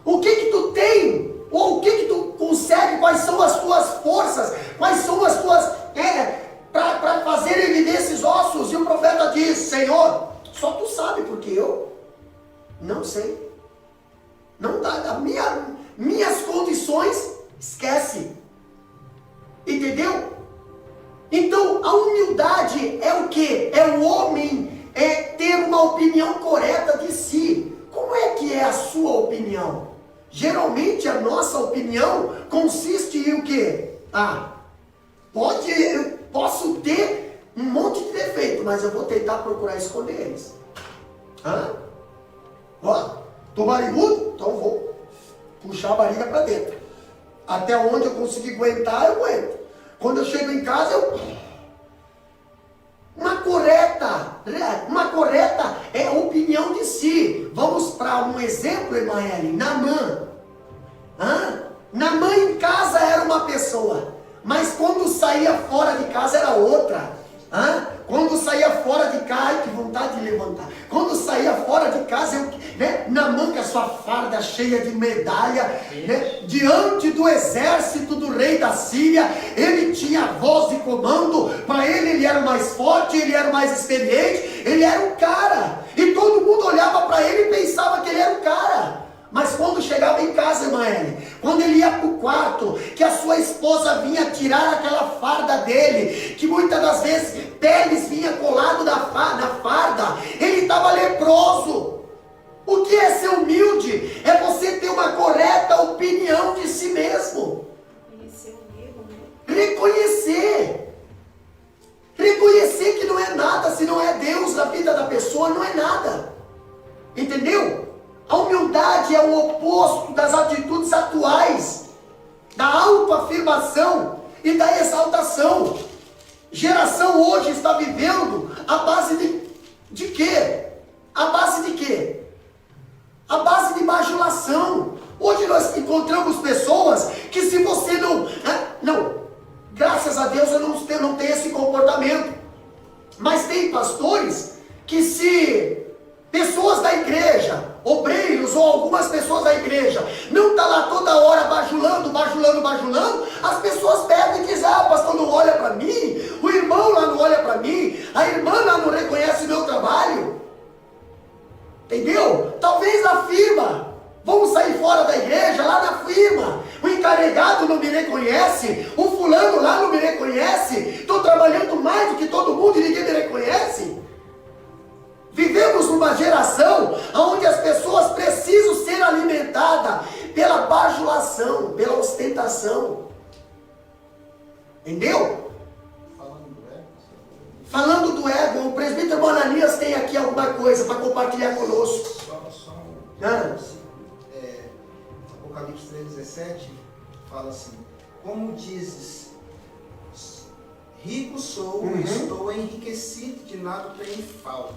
O que tu tem? Ou o que tu consegue? Quais são as tuas forças? Quais são as tuas... para fazer ele viver esses ossos? E o profeta diz: Senhor, só tu sabe, porque eu não sei. Não dá, minhas condições, esquece. Entendeu? Então a humildade é o que? É o homem ter uma opinião correta de si. Como é que é a sua opinião? Geralmente a nossa opinião consiste em o quê? Eu posso ter um monte de defeito, mas eu vou tentar procurar esconder eles. Tô barrigudo? Então vou puxar a barriga para dentro. Até onde eu conseguir aguentar, eu aguento. Quando eu chego em casa, Uma correta é a opinião de si. Vamos para um exemplo, Emaele. Naamã. Naamã em casa era uma pessoa, mas quando saía fora de casa era outra. Quando saía fora de casa, ai, que vontade de levantar. Quando saía fora de casa, Naamã com a sua farda cheia de medalha, diante do exército do rei da Síria, ele tinha voz de comando. Para ele era o mais forte, ele era o mais experiente, ele era o cara. E todo mundo olhava para ele e pensava que ele era o cara. Mas quando chegava em casa, Emaele, quando ele ia para o quarto, que a sua esposa vinha tirar aquela farda dele, que muitas das vezes peles vinha colado na farda, ele estava leproso. O que é ser humilde? É você ter uma correta opinião de si mesmo. Reconhecer o erro, né? Reconhecer que não é nada, se não é Deus na vida da pessoa, não é nada. Entendeu? A humildade é o oposto das atitudes atuais, da autoafirmação e da exaltação. Geração hoje está vivendo a base de quê? A base de quê? A base de bajulação. Hoje nós encontramos pessoas que, se você não, graças a Deus eu não tenho esse comportamento, mas tem pastores que, se pessoas da igreja, obreiros ou algumas pessoas da igreja, não está lá toda hora bajulando, as pessoas pegam e dizem: o pastor não olha para mim, o irmão lá não olha para mim, a irmã lá não reconhece o meu trabalho. Entendeu? Talvez na firma, vamos sair fora da igreja, lá na firma, o encarregado não me reconhece, o fulano lá não me reconhece, estou trabalhando mais do que todo mundo e ninguém me reconhece. Vivemos numa geração onde as pessoas precisam ser alimentadas pela bajulação, pela ostentação. Entendeu? Falando do ego, o presbítero Ananias tem aqui alguma coisa para compartilhar conosco. Apocalipse 3,17 fala assim: como dizes, Rico sou, estou enriquecido, de nada tenho falta.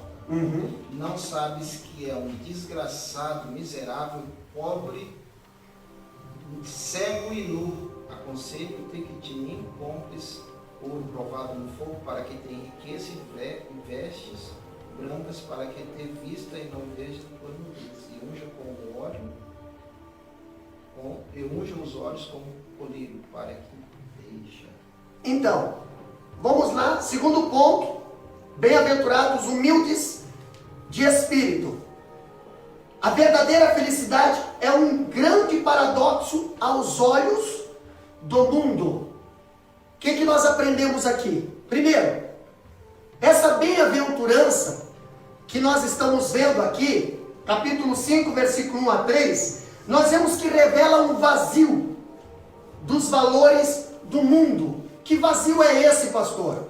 Não sabes que é um desgraçado, miserável, pobre, cego e nu. Aconselho-te que de mim compres ouro provado no fogo, para que te enriqueça e vestes brancas, para que te vista e não veja tua nudez. E unja com óleo, e unja os olhos com colírio, para que deixa. Então, vamos lá, segundo ponto, bem-aventurados humildes de espírito. A verdadeira felicidade é um grande paradoxo aos olhos do mundo. O que nós aprendemos aqui? Primeiro, essa bem-aventurança que nós estamos vendo aqui, capítulo 5, versículo 1 a 3, nós vemos que revela um vazio dos valores do mundo. Que vazio é esse, pastor?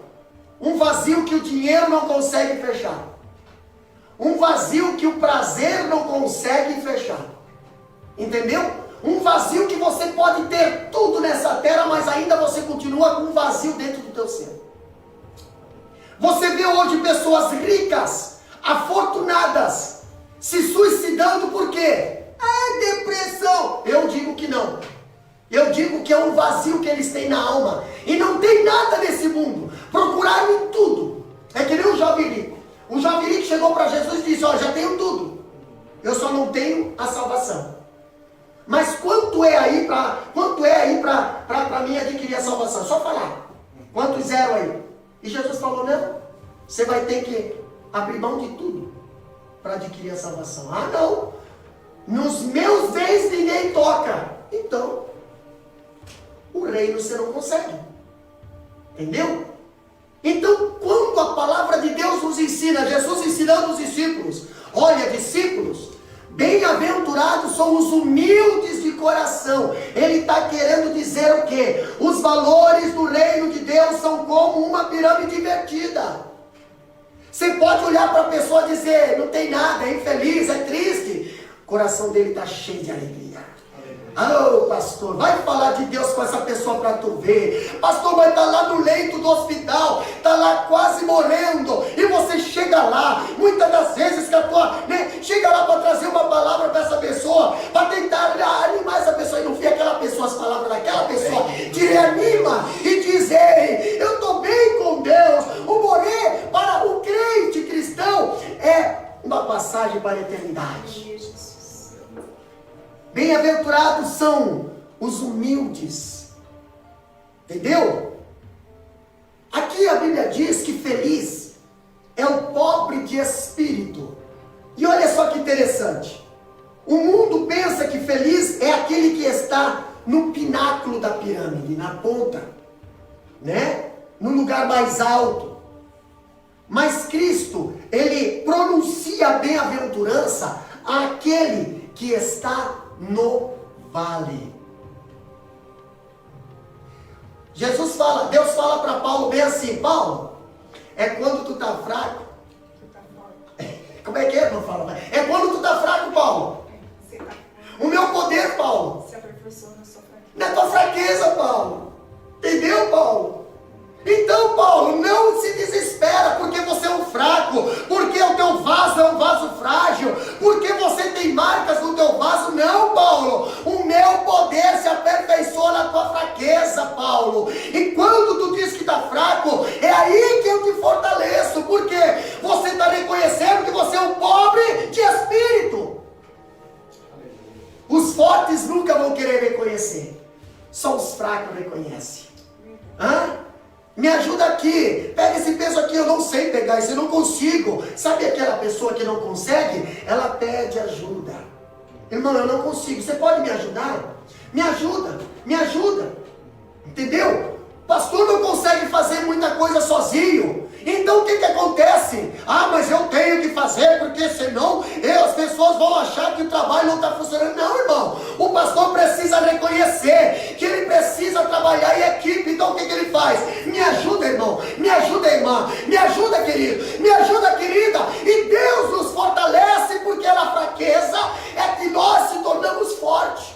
Um vazio que o dinheiro não consegue fechar. Um vazio que o prazer não consegue fechar. Entendeu? Um vazio que você pode ter tudo nessa terra, mas ainda você continua com um vazio dentro do teu ser. Você vê hoje pessoas ricas, afortunadas, se suicidando por quê? Depressão. Eu digo que não. Eu digo que é um vazio que eles têm na alma. E não tem nada nesse mundo. Procuraram em tudo. É que nem um jovem rico. Um jovem rico chegou para Jesus e disse: ó, já tenho tudo. Eu só não tenho a salvação. Mas quanto é aí para mim adquirir a salvação? Só falar. Quanto zero aí? E Jesus falou: não, você vai ter que abrir mão de tudo para adquirir a salvação. Ah, não. Nos meus bens ninguém toca. Então, o reino você não consegue. Entendeu? Então, quando a palavra de Deus nos ensina, Jesus ensinando os discípulos: olha, discípulos, bem-aventurados são os humildes de coração. Ele está querendo dizer o quê? Os valores do reino de Deus são como uma pirâmide invertida. Você pode olhar para a pessoa e dizer: não tem nada, é infeliz, é triste. O coração dele está cheio de alegria. Oh, pastor, vai falar de Deus com essa pessoa para tu ver. Pastor, vai estar lá no leito do hospital, está lá quase morrendo, e você chega lá, muitas das vezes que a tua, chega lá para trazer uma palavra para essa pessoa, para tentar animar essa pessoa, e não vê aquela pessoa, as palavras daquela pessoa, te reanima e diz: ei, eu estou bem com Deus. O morrer para o crente cristão é uma passagem para a eternidade. Bem-aventurados são os humildes. Entendeu? Aqui a Bíblia diz que feliz é o pobre de espírito. E olha só que interessante. O mundo pensa que feliz é aquele que está no pináculo da pirâmide, na ponta, né? No lugar mais alto. Mas Cristo, ele pronuncia a bem-aventurança àquele que está no vale. Jesus fala, Deus fala para Paulo bem assim: Paulo, é quando tu está fraco. Como é que é? Não fala mais. É quando tu está fraco, Paulo. O meu poder, Paulo, se aperfeiçoa na sua fraqueza. Na tua fraqueza, Paulo. Entendeu, Paulo? Então, Paulo, não se desespera porque você é um fraco, porque o teu vaso é um vaso frágil, porque você tem marcas no teu vaso. Não, Paulo, o meu poder se aperfeiçoa na tua fraqueza, Paulo. E quando tu diz que está fraco, é aí que eu te fortaleço, porque você está reconhecendo que você é um pobre de espírito. Os fortes nunca vão querer reconhecer, só os fracos reconhecem. Me ajuda aqui, pega esse peso aqui, eu não sei pegar isso, eu não consigo. Sabe aquela pessoa que não consegue? Ela pede ajuda. Irmão, eu não consigo, você pode me ajudar? Me ajuda, me ajuda. Entendeu? Pastor não consegue fazer muita coisa sozinho. Então o que acontece? Mas eu tenho que fazer, porque senão as pessoas vão achar que o trabalho não está funcionando. Não, irmão. O pastor precisa reconhecer que ele precisa trabalhar em equipe. Então o que ele faz? Me ajuda, irmão. Me ajuda, irmã. Me ajuda, querido. Me ajuda, querida. E Deus nos fortalece, porque na fraqueza é que nós se tornamos fortes.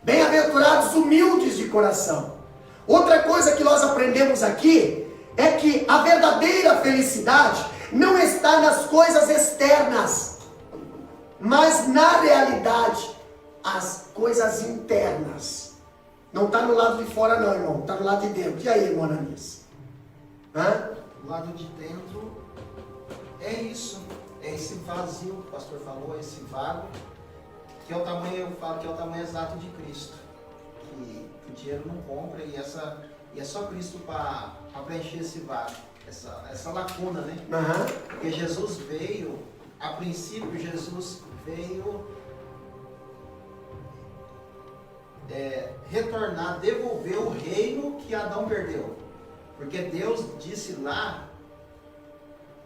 Bem-aventurados humildes de coração. Outra coisa que nós aprendemos aqui é que a verdadeira felicidade não está nas coisas externas, mas na realidade, as coisas internas. Não está no lado de fora não, irmão, está no lado de dentro. E aí, irmão Ananias? O lado de dentro é isso, é esse vazio que o pastor falou, esse vago, que é o tamanho, eu falo que é o tamanho exato de Cristo, que o dinheiro não compra e é só Cristo para preencher esse vago, essa lacuna, né? Porque Jesus veio, a princípio Jesus veio retornar, devolver o reino que Adão perdeu. Porque Deus disse lá,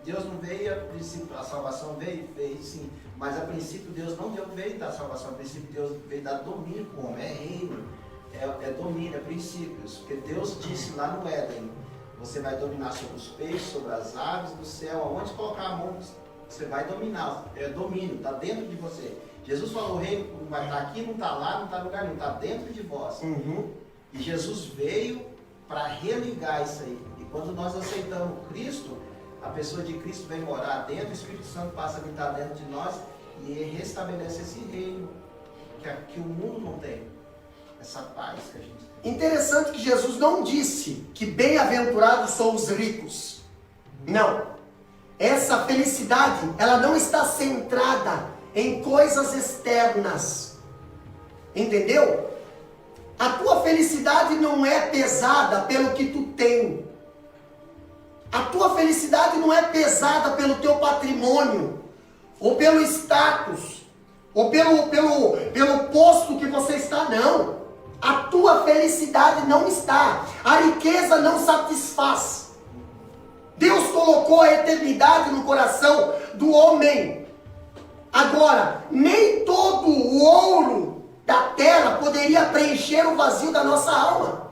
Deus não veio, a princípio, a salvação veio sim, mas a princípio Deus não veio dar salvação, a princípio Deus veio dar domínio para o homem, é reino, é domínio, é princípios. Porque Deus disse lá no Éden, você vai dominar sobre os peixes, sobre as aves do céu, aonde colocar a mão, você vai dominar, é domínio, está dentro de você. Jesus falou, o reino não vai estar aqui, não está lá, não está em lugar nenhum, está dentro de vós. E Jesus veio para religar isso aí. E quando nós aceitamos Cristo, a pessoa de Cristo vem morar dentro, o Espírito Santo passa a habitar dentro de nós e restabelece esse reino que o mundo não tem. Essa paz que a gente tem. Interessante que Jesus não disse que bem-aventurados são os ricos. Não. Essa felicidade, ela não está centrada em coisas externas. Entendeu? A tua felicidade não é pesada pelo que tu tem. A tua felicidade não é pesada pelo teu patrimônio, ou pelo status, ou pelo posto que você está, não. A tua felicidade não está. A riqueza não satisfaz. Deus colocou a eternidade no coração do homem. Agora, nem todo o ouro da terra poderia preencher o vazio da nossa alma.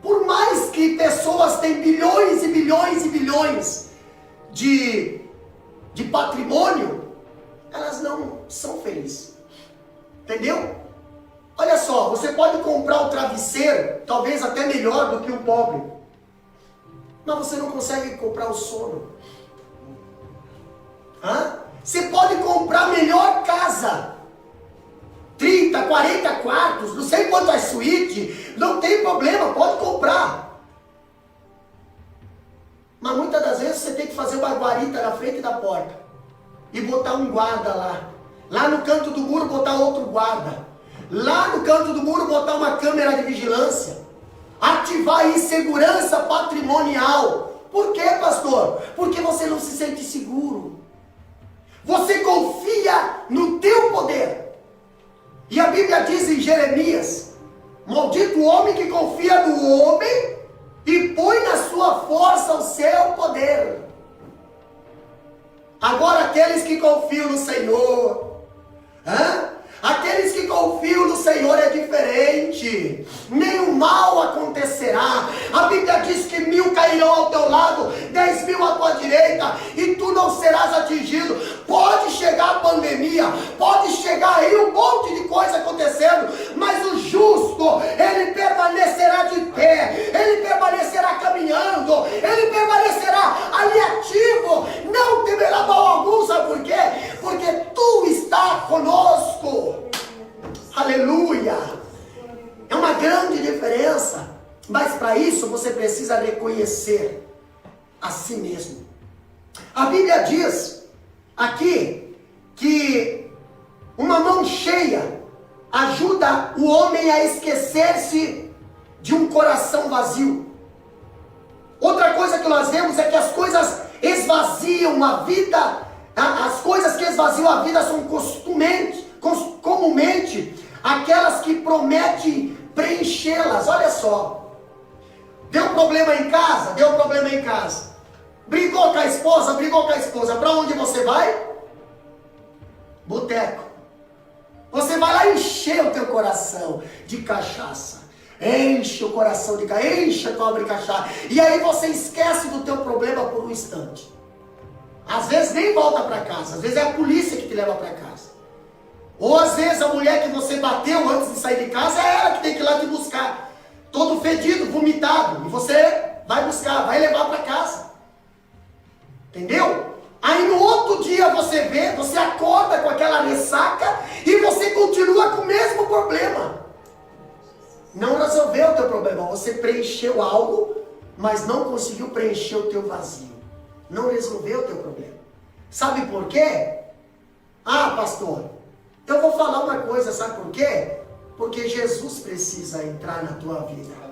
Por mais que pessoas tenham bilhões e bilhões e bilhões de patrimônio, elas não são felizes. Entendeu? Olha só, você pode comprar o travesseiro, talvez até melhor do que o pobre, mas você não consegue comprar o sono. Você pode comprar a melhor casa, 30, 40 quartos, não sei quantas suítes, não tem problema, pode comprar. Mas muitas das vezes você tem que fazer uma guarita na frente da porta e botar um guarda lá. Lá no canto do muro botar outro guarda. Lá no canto do muro botar uma câmera de vigilância. Ativar aí segurança patrimonial. Por quê, pastor? Porque você não se sente seguro. Você confia no teu poder. E a Bíblia diz em Jeremias, maldito o homem que confia no homem e põe na sua força o seu poder. Agora aqueles que confiam no Senhor, aqueles que confiam no Senhor é diferente. Nenhum mal acontecerá. A Bíblia diz que 1000 cairão ao teu lado, 10.000 à tua direita, e tu não serás atingido. Pode chegar a pandemia, pode chegar aí um monte de coisa acontecendo, mas o justo, ele permanecerá de pé, ele permanecerá caminhando, ele permanecerá ali ativo, não temerá mal algum. Sabe por quê? Porque tu está conosco. Aleluia! É uma grande diferença, mas para isso você precisa reconhecer a si mesmo. A Bíblia diz aqui que uma mão cheia ajuda o homem a esquecer-se de um coração vazio. Outra coisa que nós vemos é que as coisas esvaziam a vida, as coisas que esvaziam a vida são comumente aquelas que prometem preenchê-las. Olha só, deu problema em casa, brigou com a esposa, para onde você vai? Boteco. Você vai lá encher o teu coração de cachaça, enche o coração de cachaça, enche a tua de cachaça, e aí você esquece do teu problema por um instante. Às vezes nem volta para casa, às vezes é a polícia que te leva para casa. Ou às vezes a mulher que você bateu antes de sair de casa, é ela que tem que ir lá te buscar. todo fedido, vomitado, e você vai buscar, vai levar para casa. Entendeu? Aí no outro dia você vê, você acorda com aquela ressaca e você continua com o mesmo problema. Não resolveu o teu problema, você preencheu algo, mas não conseguiu preencher o teu vazio. Não resolveu o teu problema. Sabe por quê? Ah, pastor, eu vou falar uma coisa, sabe por quê? Porque Jesus precisa entrar na tua vida.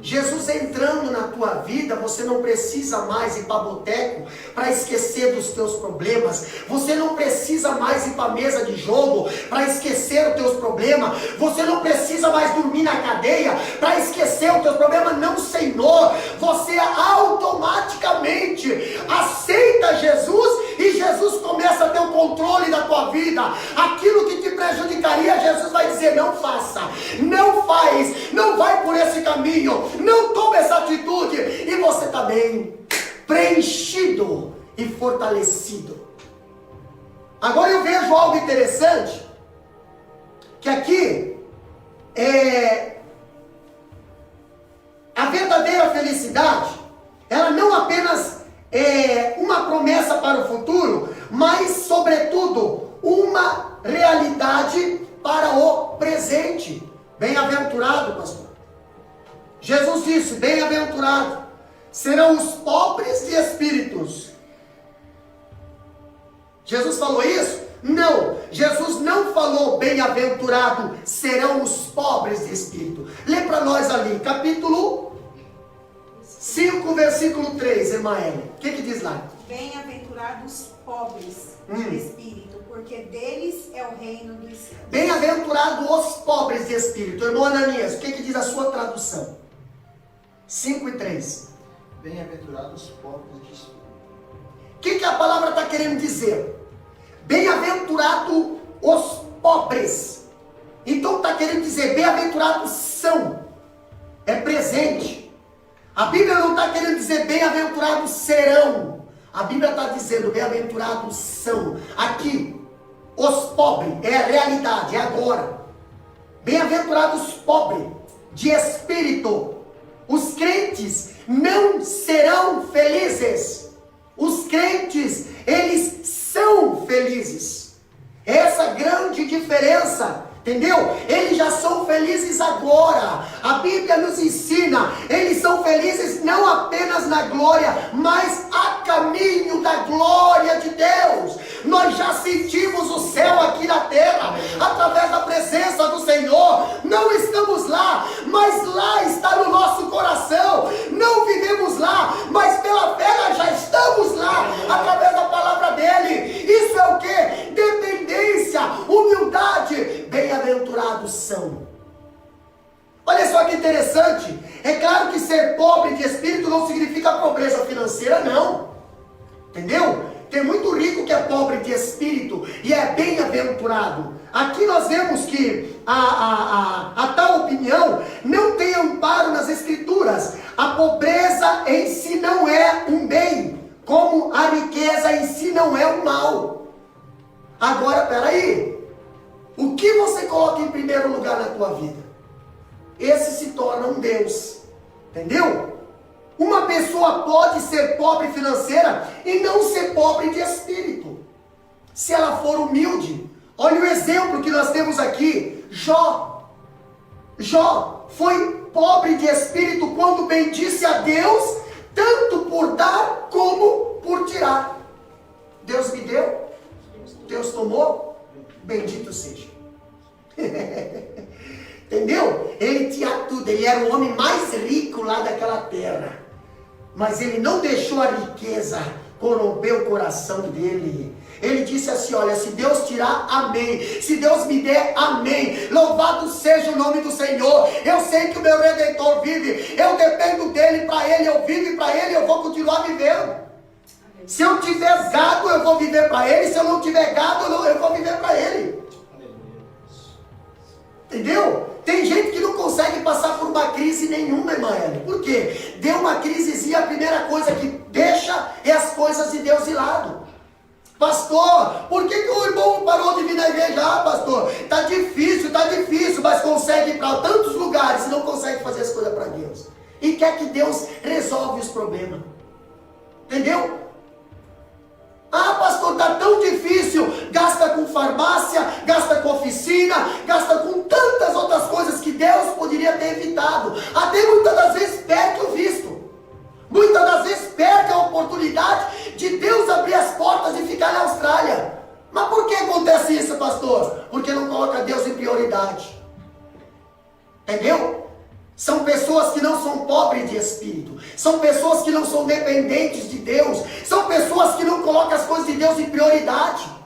Jesus entrando na tua vida, você não precisa mais ir para boteco para esquecer dos teus problemas. Você não precisa mais ir para a mesa de jogo para esquecer os teus problemas. Você não precisa mais dormir na cadeia para esquecer os teus problemas. Não, Senhor. Você automaticamente aceita Jesus e Jesus começa a ter o controle da tua vida. Aquilo que te prejudicaria, Jesus vai dizer: não faça, não faz, não vai por esse caminho, não tome essa atitude, e você está bem preenchido e fortalecido. Agora eu vejo algo interessante, que aqui a verdadeira felicidade, ela não apenas é uma promessa para o futuro, mas sobretudo uma realidade para o presente. Bem-aventurado, pastor. Jesus disse: bem-aventurado serão os pobres de espíritos. Jesus falou isso? Não, Jesus não falou bem-aventurado serão os pobres de espírito. Lê para nós ali, capítulo 5, versículo 3, Emaele. O que diz lá? Bem-aventurados pobres de espírito, porque deles é o reino dos céus. Bem-aventurados os pobres de espírito. Irmão Ananias, o que diz a sua tradução? 5 e 3. Bem-aventurados os pobres de espírito. O que a palavra está querendo dizer? Bem-aventurados os pobres. Então está querendo dizer, bem-aventurados são. É presente. A Bíblia não está querendo dizer bem-aventurados serão. A Bíblia está dizendo bem-aventurados são. Aqui, os pobres, é a realidade, é agora. Bem-aventurados pobres de espírito. Os crentes não serão felizes. Os crentes, eles são felizes. Essa grande diferença, entendeu? Eles já são felizes agora. A Bíblia nos ensina, eles são felizes não apenas na glória, mas a caminho da glória de Deus. Nós já sentimos o céu aqui na terra, através da presença do Senhor. Não estamos lá, mas lá está no nosso coração. Não vivemos lá, mas pela fé nós já estamos lá, através da palavra dele. Isso é o que? Dependência, humildade. Bem-aventurados são. Olha só que interessante. É claro que ser pobre de espírito não significa pobreza financeira, não. Entendeu? Tem muito rico que é pobre de espírito e é bem-aventurado. Aqui nós vemos que a tal opinião não tem amparo nas escrituras. A pobreza em si não é um bem, como a riqueza em si não é um mal. Agora, peraí. O que você coloca em primeiro lugar na tua vida? Esse se torna um Deus. Entendeu? Uma pessoa pode ser pobre financeira e não ser pobre de espírito, se ela for humilde. Olha o exemplo que nós temos aqui. Jó foi pobre de espírito quando bendisse a Deus, tanto por dar como por tirar. Deus me deu, Deus tomou, bendito seja. Entendeu? Ele tinha tudo, ele era o homem mais rico lá daquela terra. Mas ele não deixou a riqueza corromper o coração dele. Ele disse assim: olha, se Deus tirar, amém. Se Deus me der, amém. Louvado seja o nome do Senhor. Eu sei que o meu Redentor vive. Eu dependo dele, para ele eu vivo e para ele eu vou continuar vivendo. Se eu tiver gado, eu vou viver para ele. Se eu não tiver gado, eu vou viver para ele. Entendeu? Tem gente que não consegue passar por uma crise nenhuma, Emaele. Por quê? Deu uma crisezinha, a primeira coisa que deixa é as coisas de Deus de lado. Pastor, por que o irmão parou de vir na igreja? Pastor, tá difícil, mas consegue ir para tantos lugares e não consegue fazer as coisas é que Deus resolve os problemas. Entendeu? Ah, pastor, está tão difícil. Gasta com farmácia, gasta com oficina, gasta com tantas outras coisas que Deus poderia ter evitado. Até muitas das vezes perde o visto. Muitas das vezes perde a oportunidade de Deus abrir as portas e ficar na Austrália. Mas por que acontece isso, pastor? Porque não coloca Deus em prioridade. Entendeu? São pessoas que não são pobres de espírito. São pessoas que não são dependentes de Deus. São pessoas que não colocam as coisas de Deus em prioridade.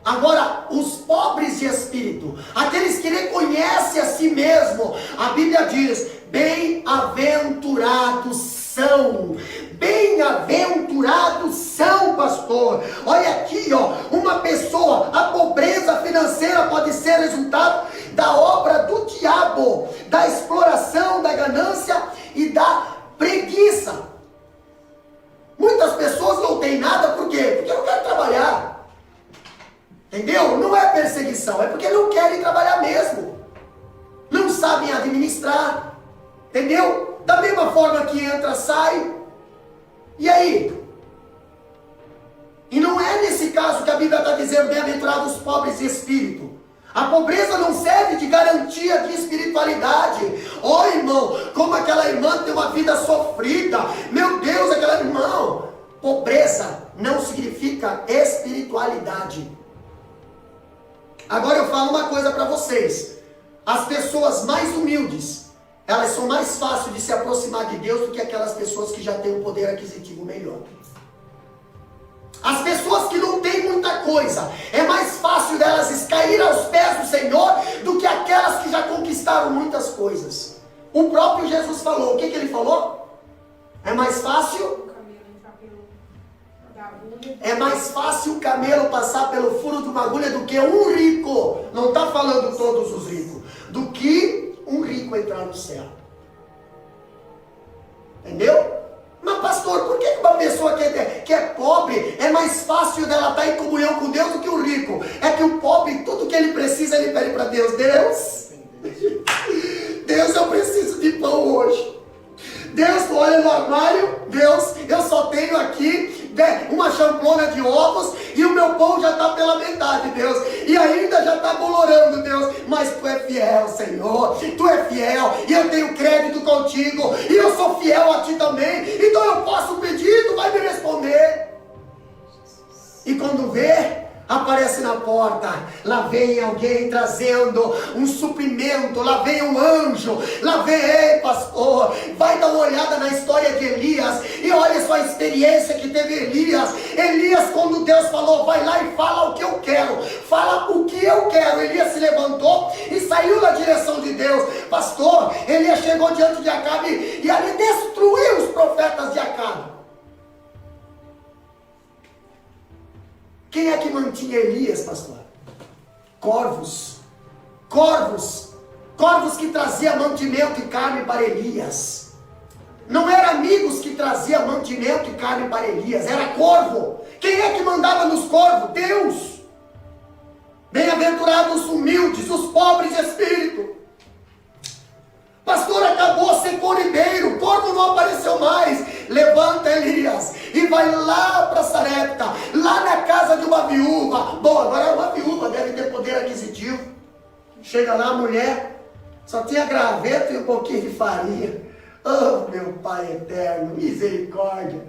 Agora, os pobres de espírito, aqueles que reconhecem a si mesmo, a Bíblia diz: bem-aventurados são. Bem-aventurados são, pastor. Olha aqui, ó, uma pessoa, a pobreza financeira pode ser resultado da obra do diabo, da exploração, da ganância e da preguiça. Muitas pessoas não têm nada, por quê? Porque não querem trabalhar. Entendeu? Não é perseguição, é porque não querem trabalhar mesmo. Não sabem administrar. Entendeu? Da mesma forma que entra, sai. E aí? E não é nesse caso que a Bíblia está dizendo: bem-aventurados os pobres de espírito. A pobreza não serve de garantia de espiritualidade. Oh, irmão, como aquela irmã tem uma vida sofrida. Meu Deus, aquela irmã. Pobreza não significa espiritualidade. Agora eu falo uma coisa para vocês. As pessoas mais humildes, elas são mais fáceis de se aproximar de Deus do que aquelas pessoas que já têm um poder aquisitivo melhor. As pessoas que não têm muita coisa, é mais fácil delas cair aos pés do Senhor do que aquelas que já conquistaram muitas coisas. O próprio Jesus falou, o que ele falou? É mais fácil? É mais fácil o camelo passar pelo furo de uma agulha do que um rico, não está falando todos os ricos, do que um rico entrar no céu. Entendeu? Mas pastor, por que uma pessoa que é pobre, é mais fácil dela estar em comunhão com Deus do que o rico? É que o pobre, tudo que ele precisa, ele pede para Deus. Deus, eu preciso de pão hoje. Deus, tu olha no armário, Deus, eu só tenho aqui uma champlona de ovos e o meu pão já está pela metade, Deus, e ainda já está bolorando, Deus, mas tu é fiel, Senhor, tu é fiel, e eu tenho crédito contigo, e eu sou fiel a ti também, então eu posso pedir, tu vai me responder. E quando vê, aparece na porta, lá vem alguém trazendo um suprimento, lá vem um anjo, lá vem, ei pastor, vai dar uma olhada na história de Elias, e olha só a experiência que teve Elias. Elias, quando Deus falou, vai lá e fala o que eu quero, fala o que eu quero, Elias se levantou e saiu na direção de Deus. Pastor, Elias chegou diante de Acabe e ali destruiu os profetas de Acabe. Quem é que mantinha Elias, pastor? Corvos. Corvos. Corvos que traziam mantimento e carne para Elias. Não eram amigos que traziam mantimento e carne para Elias. Era corvo. Quem é que mandava nos corvos? Deus. Bem-aventurados os humildes, os pobres de espírito. Pastor, acabou ser coribeiro, o corvo não apareceu mais. Levanta Elias e vai lá para Sarepta, lá na casa de uma viúva. Bom, agora é uma viúva, deve ter poder aquisitivo. Chega lá a mulher, só tinha graveto e um pouquinho de farinha. Oh, meu Pai eterno, misericórdia.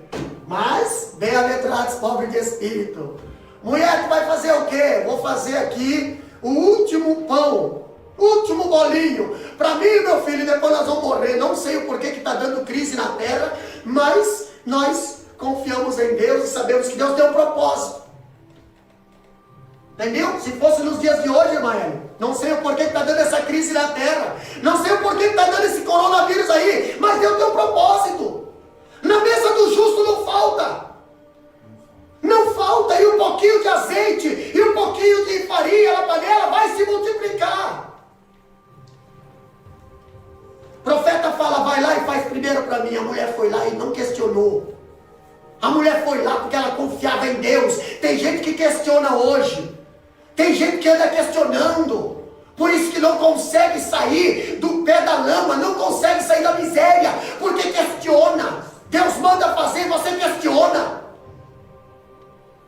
Mas, bem-aventurados pobres de espírito. Mulher, tu vai fazer o quê? Vou fazer aqui o último pão. Último bolinho, para mim, meu filho, depois nós vamos morrer. Não sei o porquê que está dando crise na terra, mas nós confiamos em Deus e sabemos que Deus tem um propósito. Entendeu? Se fosse nos dias de hoje, irmã, não sei o porquê que está dando essa crise na terra, não sei o porquê que está dando esse coronavírus aí, mas Deus tem um propósito. Na mesa do justo não falta. Não falta, e um pouquinho de azeite, e um pouquinho de farinha na panela vai se multiplicar. O profeta fala, vai lá e faz primeiro para mim. A mulher foi lá e não questionou. A mulher foi lá porque ela confiava em Deus. Tem gente que questiona hoje. Tem gente que anda questionando. Por isso que não consegue sair do pé da da lama, não consegue sair da miséria, porque questiona. Deus manda fazer e você questiona.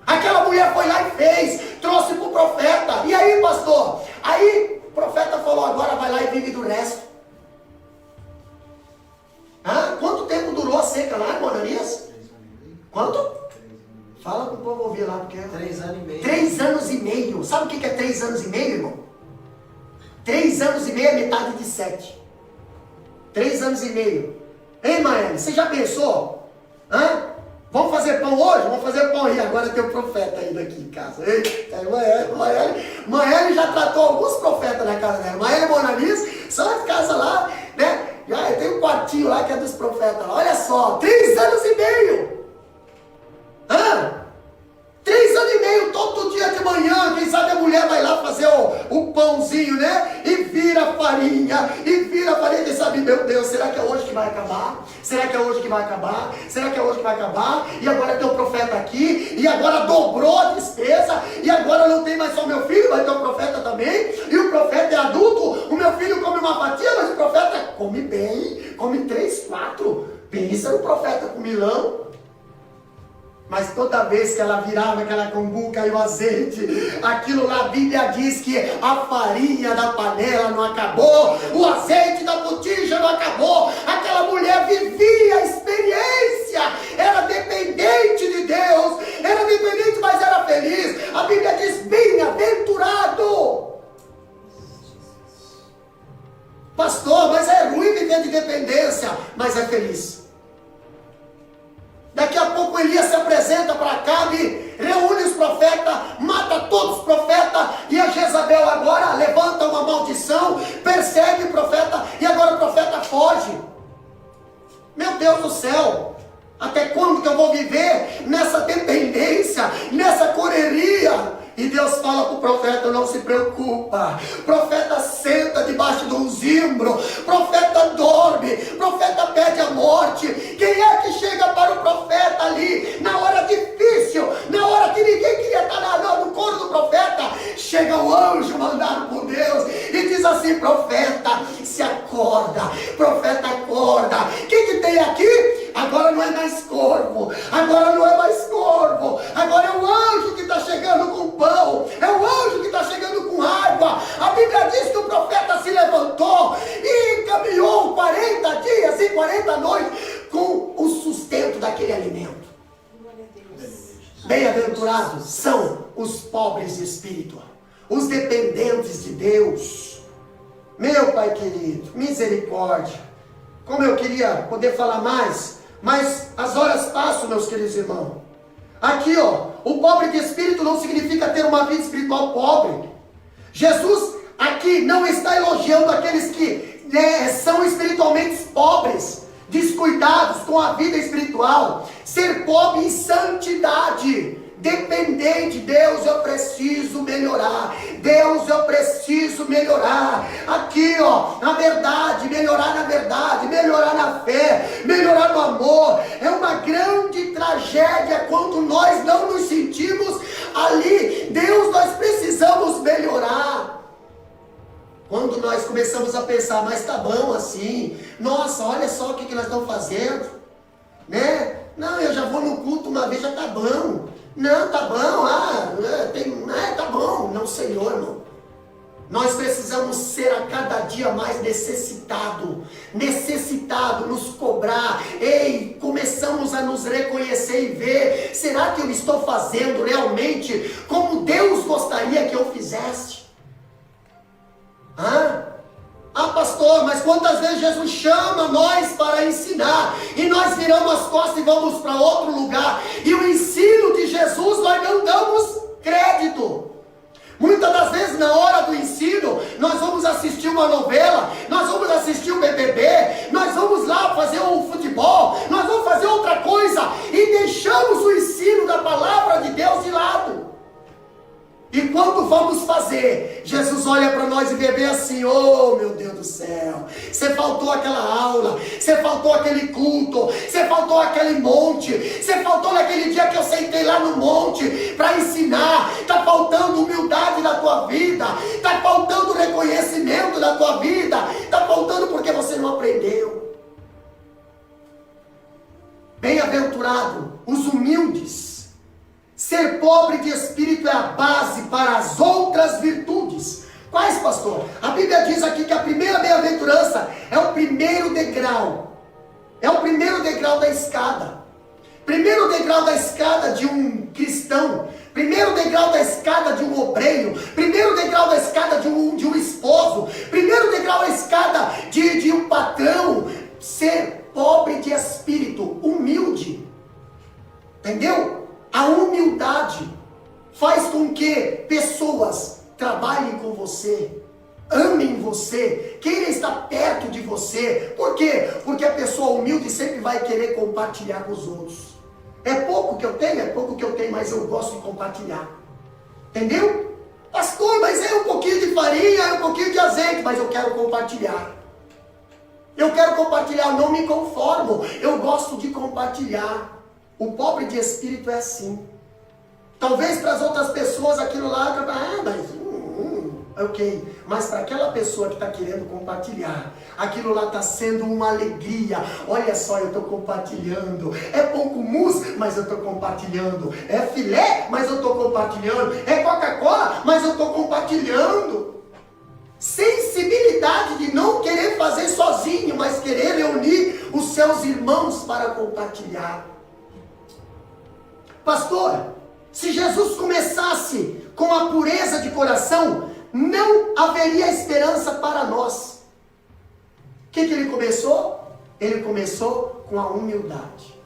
Aquela mulher foi lá e fez, trouxe para o profeta. E aí, pastor? Aí o profeta falou, agora vai lá e vive do resto. Quanto tempo durou a seca lá, irmão Ananias? Quanto? Fala para o povo ouvir lá, porque... 3 anos e meio. 3 anos e meio. Sabe o que é 3 anos e meio, irmão? 3 anos e meio é metade de 7. 3 anos e meio. Hein, Maeli? Você já pensou? Vamos fazer pão hoje? Vamos fazer pão aí. Agora tem um profeta ainda aqui em casa. Eita, Maeli já tratou alguns profetas na casa dela. Maeli e Monaliz são as casas lá, né? Já tem um quartinho lá que é dos profetas lá. Olha só, 3 anos e meio. 3 anos e meio, todo dia de manhã, quem sabe a mulher vai lá fazer o pãozinho, né? E vira farinha, quem sabe, meu Deus, será que é hoje que vai acabar? Será que é hoje que vai acabar? Será que é hoje que vai acabar? E agora tem um profeta aqui, e agora dobrou a despesa, e agora não tem mais só o meu filho, vai ter um profeta também, e o profeta é adulto, o meu filho come uma fatia, mas o profeta come bem, come 3, 4, pensa no profeta com milão. Mas toda vez que ela virava aquela cumbuca e o azeite, aquilo lá, a Bíblia diz que a farinha da panela não acabou, o azeite da botija não acabou, aquela mulher vivia a experiência, era dependente de Deus, era dependente, mas era feliz. A Bíblia diz, bem-aventurado. Pastor, mas é ruim viver de dependência, mas é feliz. Daqui a pouco Elias se apresenta para Acabe, reúne os profetas, mata todos os profetas, e a Jezabel agora levanta uma maldição, persegue o profeta, e agora o profeta foge. Meu Deus do céu, até quando que eu vou viver nessa dependência, nessa correria? E Deus fala para o profeta, não se preocupa. Profeta senta debaixo de um zimbro, profeta dorme, profeta pede a morte. Quem é que chega para o profeta ali, na hora difícil, na hora que ninguém queria estar no coro do profeta? Chega o anjo mandado por Deus e diz assim, profeta, se acorda, profeta acorda. O que tem aqui? Agora não é mais corvo, agora não é mais corvo, agora é o anjo que está chegando com pão, é o anjo que está chegando com água. A Bíblia diz que o profeta se levantou e caminhou 40 dias e 40 noites com o sustento daquele alimento. Bem-aventurados são os pobres de espírito, os dependentes de Deus. Meu Pai querido, misericórdia. Como eu queria poder falar mais, mas as horas passam, meus queridos irmãos. Aqui, o pobre de espírito não significa ter uma vida espiritual pobre. Jesus aqui não está elogiando aqueles que são espiritualmente pobres, descuidados com a vida espiritual. Ser pobre em santidade, dependente. Deus, eu preciso melhorar. Deus, eu preciso melhorar. Aqui, na verdade, melhorar na verdade, melhorar na fé, melhorar no amor. É uma grande tragédia quando nós não nos sentimos ali. Deus, nós precisamos melhorar. Quando nós começamos a pensar, mas tá bom assim, nossa, olha só o que nós estamos fazendo, né? Não, eu já vou no culto uma vez, já tá bom. Não, tá bom, tá bom. Não, Senhor, irmão. Nós precisamos ser a cada dia mais necessitado, nos cobrar. Ei, começamos a nos reconhecer e ver, será que eu estou fazendo realmente como Deus gostaria que eu fizesse? Pastor, mas quantas vezes Jesus chama nós para ensinar, e nós viramos as costas e vamos para outro lugar, e o ensino de Jesus nós não damos crédito. Muitas das vezes na hora do ensino, nós vamos assistir uma novela, nós vamos assistir um BBB, nós vamos lá fazer um futebol, nós vamos fazer outra coisa, e deixamos o ensino da palavra de Deus de lado. E quando vamos fazer, Jesus olha para nós e vê bem assim, oh meu Deus do céu, você faltou aquela aula, você faltou aquele culto, você faltou aquele monte, você faltou naquele dia que eu sentei lá no monte para ensinar, está faltando humildade na tua vida, está faltando reconhecimento na tua vida, está faltando porque você bem-aventurado os humildes. Ser pobre de espírito é a base para as outras virtudes. Quais, pastor? A Bíblia diz aqui que a primeira bem-aventurança é o primeiro degrau. É o primeiro degrau da escada. Primeiro degrau da escada de um cristão. Primeiro degrau da escada de um obreiro. Primeiro degrau da escada de um esposo. Primeiro degrau da escada de um patrão. Ser pobre de espírito, humilde. Entendeu? A humildade faz com que pessoas trabalhem com você, amem você, queiram estar perto de você. Por quê? Porque a pessoa humilde sempre vai querer compartilhar com os outros. É pouco que eu tenho, mas eu gosto de compartilhar. Entendeu? Pastor, mas é um pouquinho de farinha, é um pouquinho de azeite, mas eu quero compartilhar. Eu quero compartilhar, eu não me conformo, eu gosto de compartilhar. O pobre de espírito é assim. Talvez para as outras pessoas aquilo lá, ok, mas para aquela pessoa que está querendo compartilhar, aquilo lá está sendo uma alegria. Olha só, eu estou compartilhando. É pão com mousse, mas eu estou compartilhando. É filé, mas eu estou compartilhando. É Coca-Cola, mas eu estou compartilhando. Sensibilidade de não querer fazer sozinho, mas querer reunir os seus irmãos para compartilhar. Pastor, se Jesus começasse com a pureza de coração, não haveria esperança para nós. O que ele começou? Ele começou com a humildade.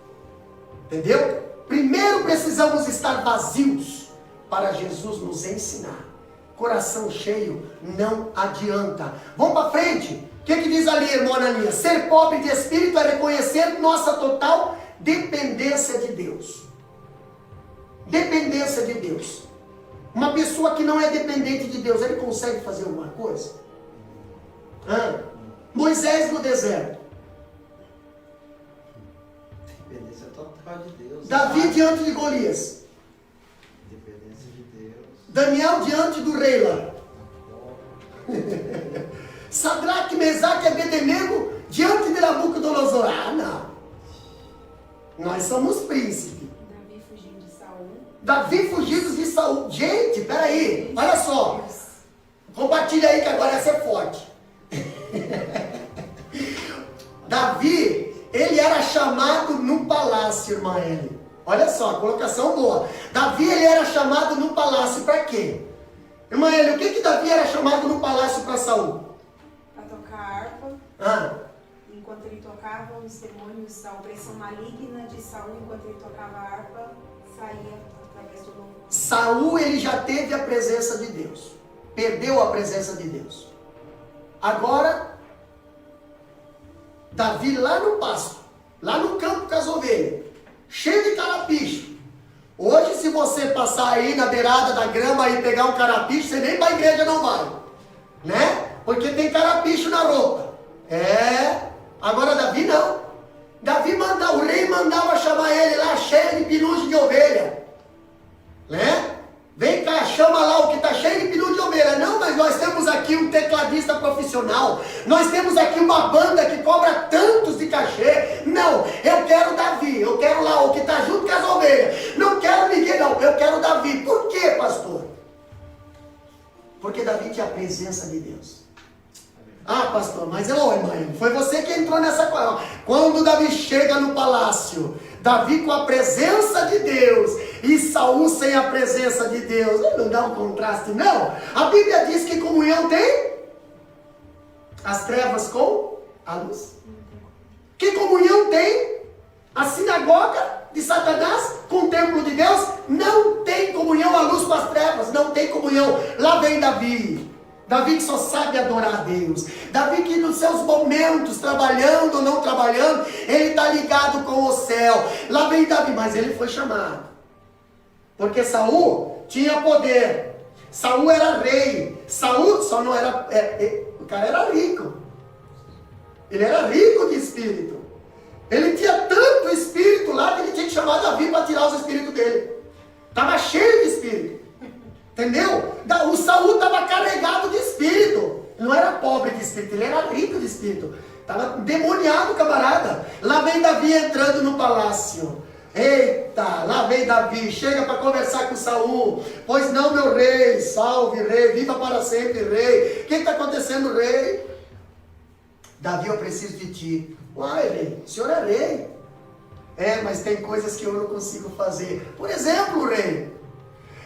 Entendeu? Primeiro precisamos estar vazios para Jesus nos ensinar. Coração cheio não adianta. Vamos para frente. O que diz ali, irmã Ananias? Ser pobre de espírito é reconhecer nossa total dependência de Deus. Dependência de Deus. Uma pessoa que não é dependente de Deus, ele consegue fazer alguma coisa? Moisés no deserto. Dependência total de Deus. Davi diante de Golias. Dependência de Deus. Daniel diante do rei lá. Sadraque, Mesaque e Abednego diante de Nabucodonosor. Ah, não. Nós somos príncipes. Davi fugindo de Saul. Gente, peraí, olha só. Compartilha aí que agora essa é forte. Davi, ele era chamado no palácio, irmã Eli. Olha só, colocação boa. Davi, ele era chamado no palácio para quê? Irmã Eli, o que Davi era chamado no palácio para Saul? Para tocar harpa. Enquanto ele tocava, os demônios, a opressão maligna de Saul, enquanto ele tocava a harpa, saía. Saul, ele já teve a presença de Deus, perdeu a presença de Deus. Agora Davi lá no pasto, lá no campo com as ovelhas, cheio de carapicho. Hoje, se você passar aí na beirada da grama e pegar um carapicho, você nem para a igreja não vai, né? Porque tem carapicho na roupa. Agora Davi não. Davi o rei mandava chamar ele lá cheio de pinugem de ovelha. Né? Vem cá, chama lá o que está cheio de peru de ovelha. Não, mas nós temos aqui um tecladista profissional. Nós temos aqui uma banda que cobra tantos de cachê. Não, eu quero Davi. Eu quero lá o que está junto com as ovelhas. Não quero ninguém, não. Eu quero Davi. Por quê, pastor? Porque Davi tinha a presença de Deus. Ah, pastor, mas irmã, foi você que entrou nessa coisa. Quando Davi chega no palácio, Davi com a presença de Deus e Saul sem a presença de Deus, não dá um contraste, não. A Bíblia diz que comunhão tem as trevas com a luz. Que comunhão tem a sinagoga de Satanás com o templo de Deus? Não tem comunhão a luz com as trevas, não tem comunhão. Lá vem Davi. Davi que só sabe adorar a Deus. Davi que nos seus momentos, trabalhando ou não trabalhando, ele está ligado com o céu. Lá vem Davi, mas ele foi chamado. Porque Saul tinha poder. Saul era rei. Saul só não era... o cara era rico. Ele era rico de espírito. Ele tinha tanto espírito lá que ele tinha que chamar Davi para tirar os espíritos dele. Estava cheio de espírito. Entendeu? O Saul estava carregado de espírito. Não era pobre de espírito, ele era rico de espírito. Estava demoniado, camarada. Lá vem Davi entrando no palácio. Eita, lá vem Davi, chega para conversar com Saul. Pois não, meu rei, salve rei, viva para sempre rei. O que está acontecendo, rei? Davi, eu preciso de ti. Uai, rei, o senhor é rei. Mas tem coisas que eu não consigo fazer. Por exemplo, rei,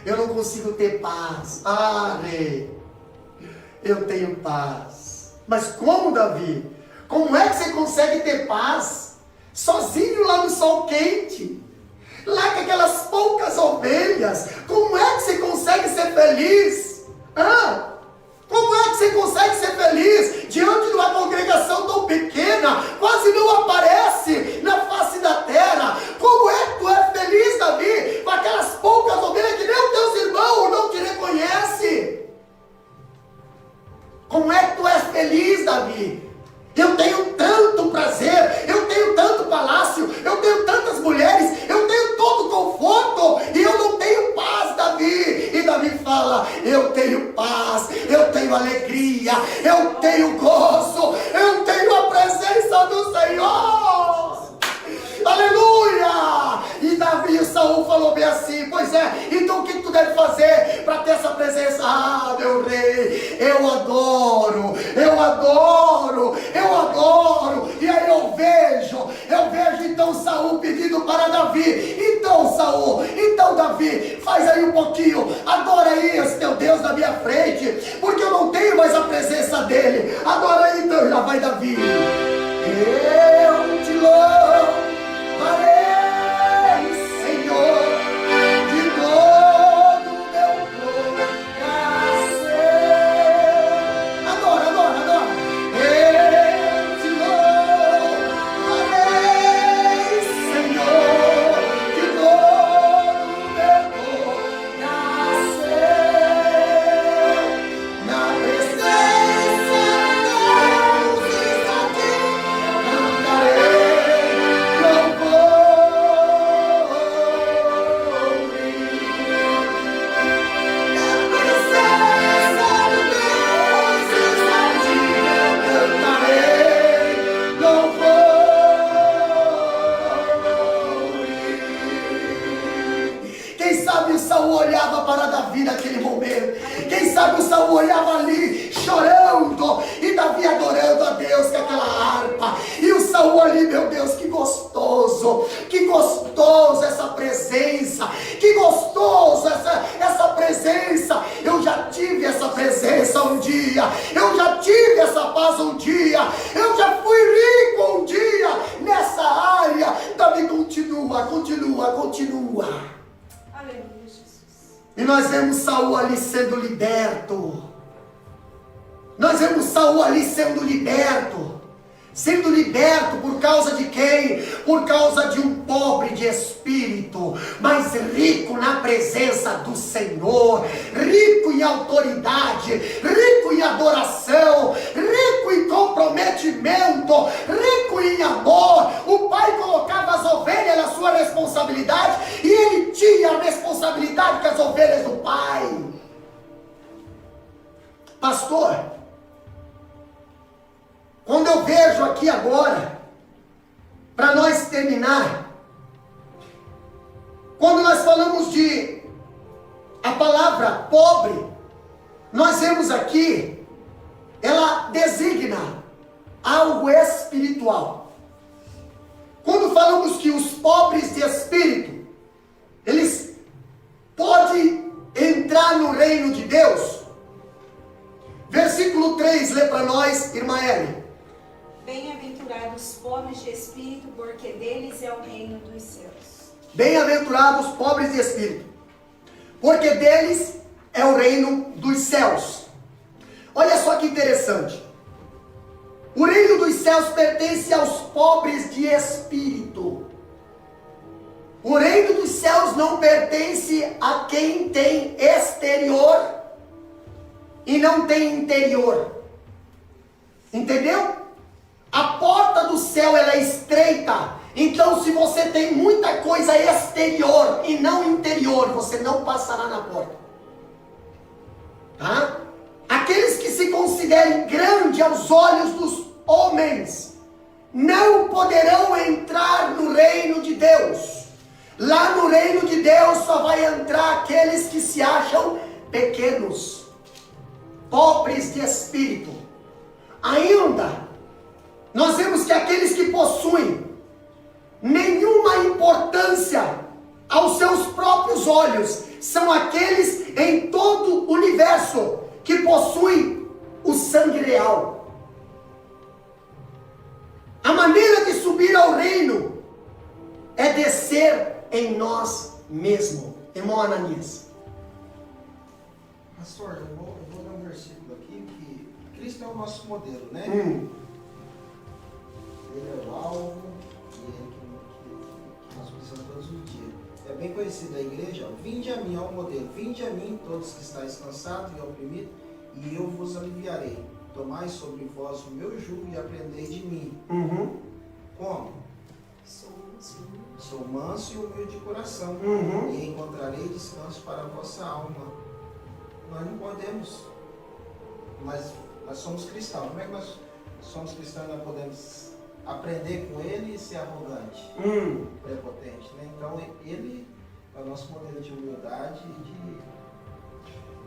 eu não consigo ter paz. Ah, rei, eu tenho paz. Mas como, Davi? Como é que você consegue ter paz? Sozinho lá no sol quente, lá com aquelas poucas ovelhas. Como é que você consegue ser feliz? Como é que você consegue ser feliz diante de uma congregação tão pequena, quase não aparece na face da terra? Como é que tu é feliz, Davi, com aquelas poucas ovelhas que nem os teus irmãos não te reconhecem? Como é que tu és feliz, Davi? Eu tenho tanto prazer, eu tenho tanto palácio, eu tenho tantas mulheres, eu tenho todo conforto, e eu não tenho paz, Davi. E Davi fala, eu tenho paz, eu tenho alegria, eu tenho gozo, eu tenho a presença do Senhor. Aleluia! E Davi e Saul falou bem assim, pois é, então o que tu deve fazer para ter essa presença? Ah, meu rei, eu adoro, eu adoro, eu adoro. E aí eu vejo então Saul pedindo para Davi, então Saul, então Davi, faz aí um pouquinho, adora aí esse teu Deus na minha frente, porque eu não tenho mais a presença dele. Adora aí, então já vai Davi. Eu te louvo, Senhor, de todo o meu coração. Adora, adora, adora. Eu te louvarei, Senhor, de todo o meu coração. Na presença de Deus está aqui, cantarei louvor. Quem sabe o Saul olhava para Davi naquele momento. Quem sabe o Saul olhava ali chorando e Davi adorando a Deus com aquela harpa. E o Saul ali, meu Deus, que gostoso essa presença, que gostoso essa presença. Eu já tive essa presença um dia, eu já tive essa paz um dia, eu já fui rico um dia nessa área. Davi continua. Aleluia, Jesus. E nós vemos Saul ali sendo liberto. Nós vemos Saul ali sendo liberto. Sendo liberto por causa de quem? Por causa de um pobre de espírito, mas rico na presença do Senhor, rico em autoridade, rico em adoração, rico em comprometimento, rico em amor. O pai colocava as ovelhas na sua responsabilidade e ele tinha a responsabilidade com as ovelhas do pai. Pastor, quando eu vejo aqui agora, para nós terminar, quando nós falamos de a palavra pobre, nós vemos aqui, ela designa algo espiritual. Quando falamos que os pobres de espírito, eles podem entrar no reino de Deus, versículo 3, lê para nós, irmã Ellen. Bem-aventurados pobres de espírito, porque deles é o reino dos céus. Bem-aventurados pobres de espírito, porque deles é o reino dos céus. Olha só que interessante. O reino dos céus pertence aos pobres de espírito. O reino dos céus não pertence a quem tem exterior e não tem interior. Entendeu? A porta do céu ela é estreita. Então se você tem muita coisa exterior e não interior, você não passará na porta. Tá? Aqueles que se considerem grandes aos olhos dos homens não poderão entrar no reino de Deus. Lá no reino de Deus só vai entrar aqueles que se acham pequenos, pobres de espírito. Ainda, nós vemos que aqueles que possuem nenhuma importância aos seus próprios olhos são aqueles em todo o universo que possuem o sangue real. A maneira de subir ao reino é descer em nós mesmos. Irmão Ananias. Pastor, eu vou ler um versículo aqui que Cristo é o nosso modelo, né? Ele é o alvo e ele que nós precisamos todos os dias. É bem conhecido da igreja, ó, vinde a mim, ó o modelo, vinde a mim todos que estáis cansados e oprimidos, e eu vos aliviarei. Tomai sobre vós o meu jugo e aprendei de mim. Como? Sou manso e humilde de coração, e encontrarei descanso para a vossa alma. Nós não podemos, mas nós somos cristãos. Como é que nós somos cristãos e nós podemos aprender com ele e ser arrogante, prepotente, né? Então ele é o nosso modelo de humildade e de...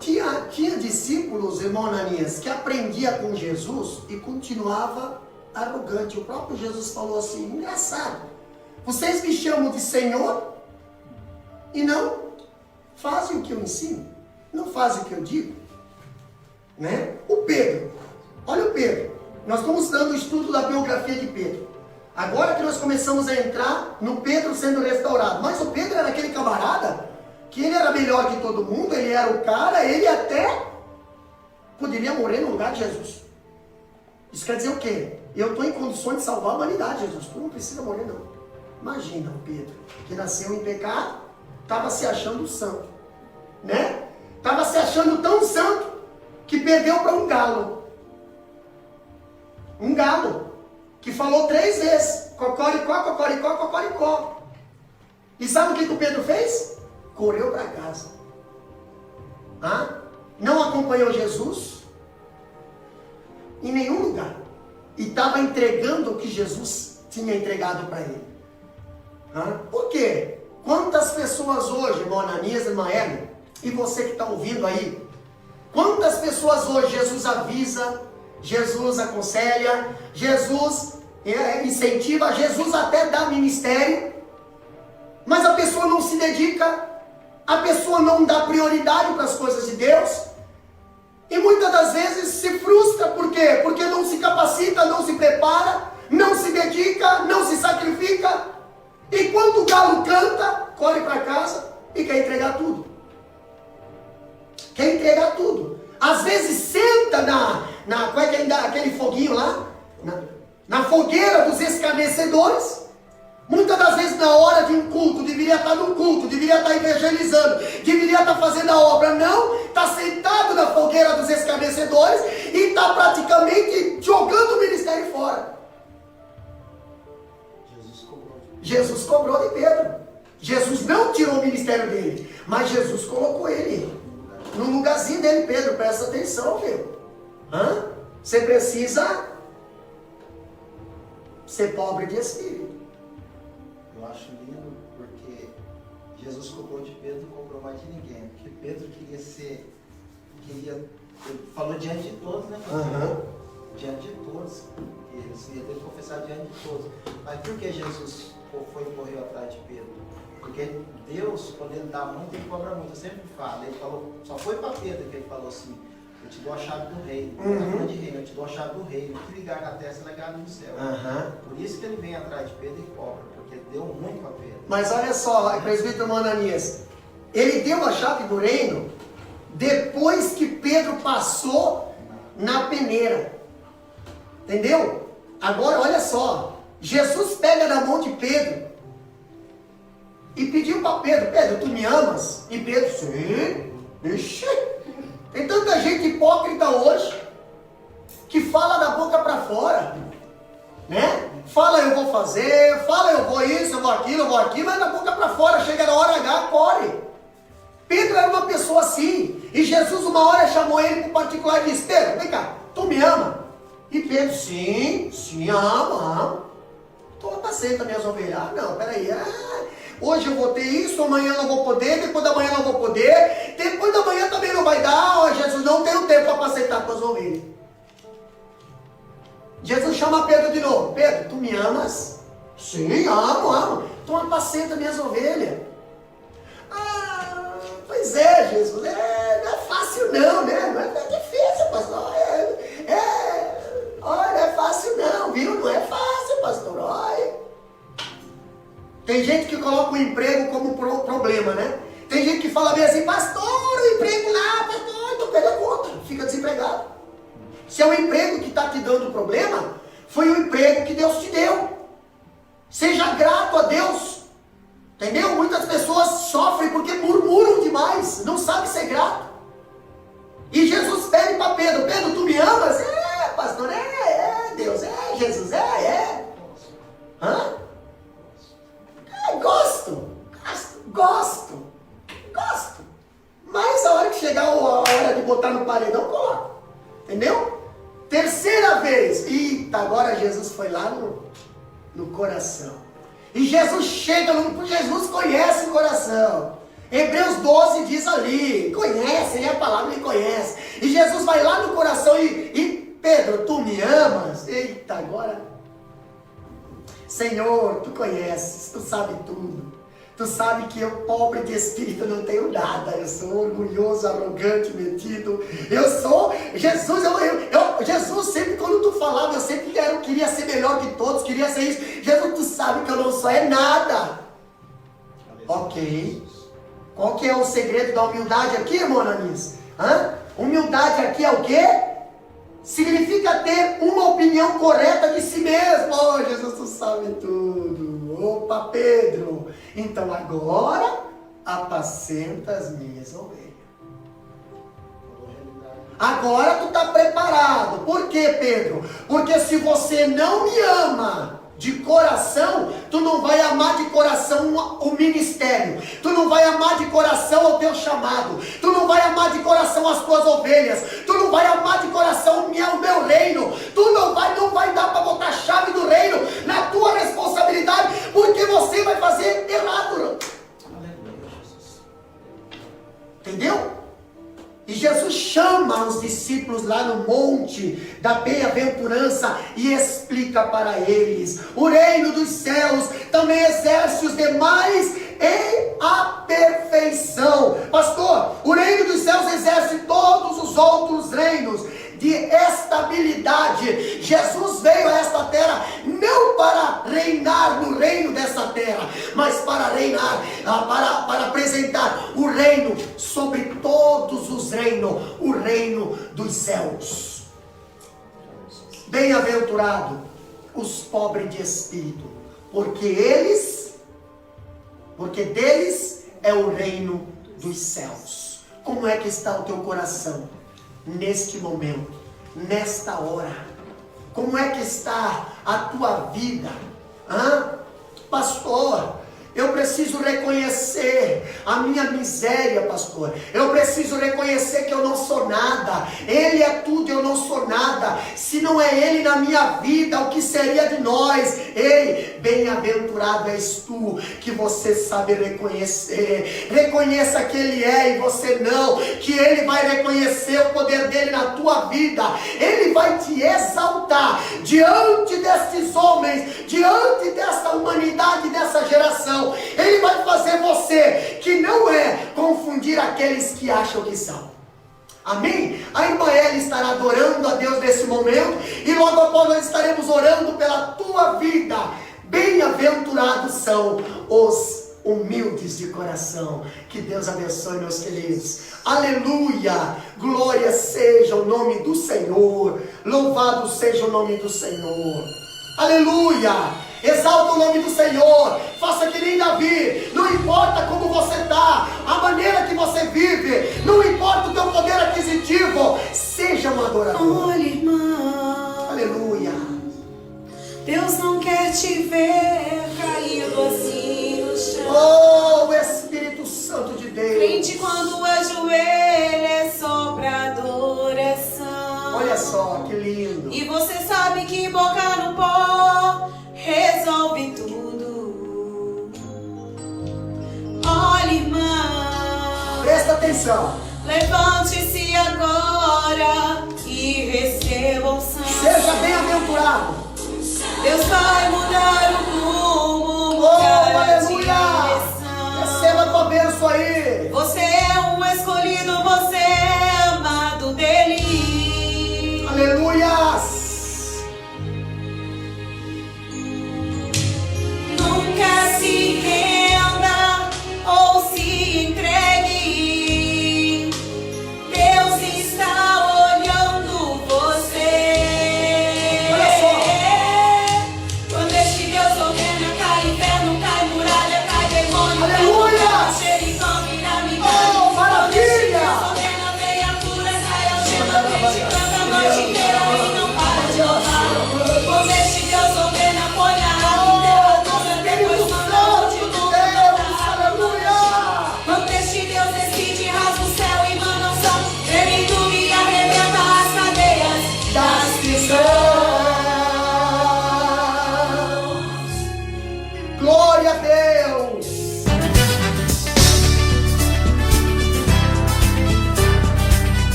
Tinha discípulos, irmão Ananias, que aprendia com Jesus e continuava arrogante. O próprio Jesus falou assim, engraçado, vocês me chamam de Senhor e não fazem o que eu ensino, não fazem o que eu digo, né? O Pedro, olha o Pedro, nós estamos dando o estudo da biografia de Pedro. Agora que nós começamos a entrar no Pedro sendo restaurado, mas o Pedro era aquele camarada que ele era melhor que todo mundo, ele era o cara, ele até poderia morrer no lugar de Jesus. Isso quer dizer o quê? Eu estou em condições de salvar a humanidade, Jesus, tu não precisa morrer não. Imagina o Pedro, que nasceu em pecado, estava se achando santo, né? Estava se achando tão santo, que perdeu para um galo. Um galo, que falou 3 vezes, cocoricó, cocoricó, cocoricó. E sabe o que o Pedro fez? Correu para casa. Não acompanhou Jesus em nenhum lugar. E estava entregando o que Jesus tinha entregado para ele. Por quê? Quantas pessoas hoje, irmão Ananias, irmã Hélio, e você que está ouvindo aí, quantas pessoas hoje Jesus avisa, Jesus aconselha, Jesus incentiva, Jesus até dá ministério, mas a pessoa não se dedica, a pessoa não dá prioridade para as coisas de Deus, e muitas das vezes se frustra. Por quê? Porque não se capacita, não se prepara, não se dedica, não se sacrifica, e quando o galo canta, corre para casa e quer entregar tudo. Quer entregar tudo. Às vezes senta como é que ele dá aquele foguinho lá? Na fogueira dos escarnecedores. Muitas das vezes na hora de um culto, deveria estar no culto, deveria estar evangelizando, deveria estar fazendo a obra. Não, está sentado na fogueira dos escarnecedores e está praticamente jogando o ministério fora. Jesus cobrou de Pedro. Jesus não tirou o ministério dele, mas Jesus colocou ele no lugarzinho dele. Pedro, presta atenção, meu. Você precisa ser pobre de espírito. Eu acho lindo porque Jesus cobrou de Pedro e cobrou mais de ninguém. Porque Pedro ele falou diante de todos, né? Diante de todos. Ele teve que confessar diante de todos. Mas por que Jesus foi e correu atrás de Pedro? Porque Deus, quando ele dá muito, ele cobra muito. Eu sempre falo, ele falou, só foi para Pedro que ele falou assim, eu te dou a chave do reino. De reino, eu te dou a chave do reino. O que ligar na terra é ligado no céu. Por isso que ele vem atrás de Pedro e cobra, porque deu muito a Pedro. Mas olha só, presbítero Ananias, ele deu a chave do reino depois que Pedro passou na peneira. Entendeu? Agora olha só, Jesus pega na mão de Pedro e pediu para Pedro, Pedro, tu me amas? E Pedro, sim. Ixi, tem tanta gente hipócrita hoje que fala da boca para fora, né? Fala eu vou fazer, fala eu vou isso, eu vou aquilo, mas da boca para fora, chega na hora H, corre. Pedro era uma pessoa assim, e Jesus uma hora chamou ele para o particular e disse, Pedro, vem cá, tu me ama? E Pedro, sim, amo. Tu apacenta minhas ovelhas. Não, peraí. hoje eu vou ter isso, amanhã não vou poder, depois da manhã não vou poder, depois da manhã também não vai dar. Ó, Jesus, não tenho tempo para apacentar tuas ovelhas. Jesus chama Pedro de novo. Pedro, tu me amas? Sim, amo. Então apacenta minhas ovelhas. Pois é, Jesus, não é fácil não, né? Não é difícil, pastor. Olha, não é fácil não, viu? Não é fácil, pastor, olha. Tem gente que coloca o emprego como problema, né? Tem gente que fala bem assim, pastor, o emprego lá, pastor, então pega conta, fica desempregado. Se é o emprego que está te dando problema, foi o emprego que Deus te deu. Seja grato a Deus. Entendeu? Muitas pessoas sofrem porque murmuram demais, não sabem ser grato. E Jesus pede para Pedro, Pedro, tu me amas? Pastor, Deus, Jesus, Hã? Gosto. Mas a hora que chegar a hora de botar no paredão, coloca. Entendeu? Terceira vez. Eita, agora Jesus foi lá no coração. E Jesus chega, Jesus conhece o coração. Hebreus 12 diz ali, conhece, a palavra ele conhece. E Jesus vai lá no coração e Pedro, tu me amas? Eita, agora, Senhor, tu conheces, tu sabe tudo. Tu sabe que eu, pobre de espírito, não tenho nada. Eu sou orgulhoso, arrogante, metido. Eu sou, Jesus, Jesus, sempre quando tu falava, eu sempre queria ser melhor que todos, queria ser isso. Jesus, tu sabe que eu não sou nada. Ok. Qual que é o segredo da humildade aqui, irmão Ananis? Humildade aqui é o quê? Significa ter uma opinião correta de si mesmo. Oh, Jesus, tu sabe tudo. Opa, Pedro. Então agora apacenta as minhas ovelhas. Agora tu está preparado. Por quê, Pedro? Porque se você não me ama de coração, tu não vai amar de coração o ministério, tu não vai amar de coração o teu chamado, tu não vai amar de coração as tuas ovelhas, tu não vai amar de coração o meu reino, tu não vai dar para botar a chave do reino na tua responsabilidade, porque você vai fazer errado. Entendeu? E Jesus chama os discípulos lá no monte da bem-aventurança e explica para eles: o reino dos céus também exerce os demais em a perfeição. Pastor, o reino dos céus exerce todos os outros reinos de estabilidade. Jesus veio a esta terra não para reinar no reino dessa terra, mas para reinar, para apresentar o reino sobre todos os reinos, o reino dos céus. Bem-aventurado os pobres de espírito, porque deles é o reino dos céus. Como é que está o teu coração neste momento, nesta hora? Como é que está a tua vida? Pastor, eu preciso reconhecer a minha miséria, pastor. Eu preciso reconhecer que eu não sou nada. Ele é tudo, eu não sou nada. Se não é Ele na minha vida, o que seria de nós? Ei, bem-aventurado és tu, que você sabe reconhecer. Reconheça que Ele é e você não. Que Ele vai reconhecer o poder dEle na tua vida. Ele vai te exaltar diante destes homens, diante dessa humanidade, dessa geração. Ele vai fazer você que não é confundir aqueles que acham que são. Amém? A Imael estará adorando a Deus nesse momento e logo após nós estaremos orando pela tua vida. Bem-aventurados são os humildes de coração. Que Deus abençoe, meus queridos. Aleluia! Glória seja o nome do Senhor. Louvado seja o nome do Senhor. Aleluia! Exalta o nome do Senhor. Faça que nem Davi. Não importa como você está, a maneira que você vive, não importa o teu poder aquisitivo, seja um adorador. Olha, irmão, aleluia. Deus não quer te ver caído assim no chão. Oh, Espírito Santo de Deus. Crente quando ajoelha é só pra adoração. Olha só que lindo. E você sabe que boca no pó resolve tudo. atenção. Levante-se agora e receba o sangue. Seja bem-aventurado. Deus vai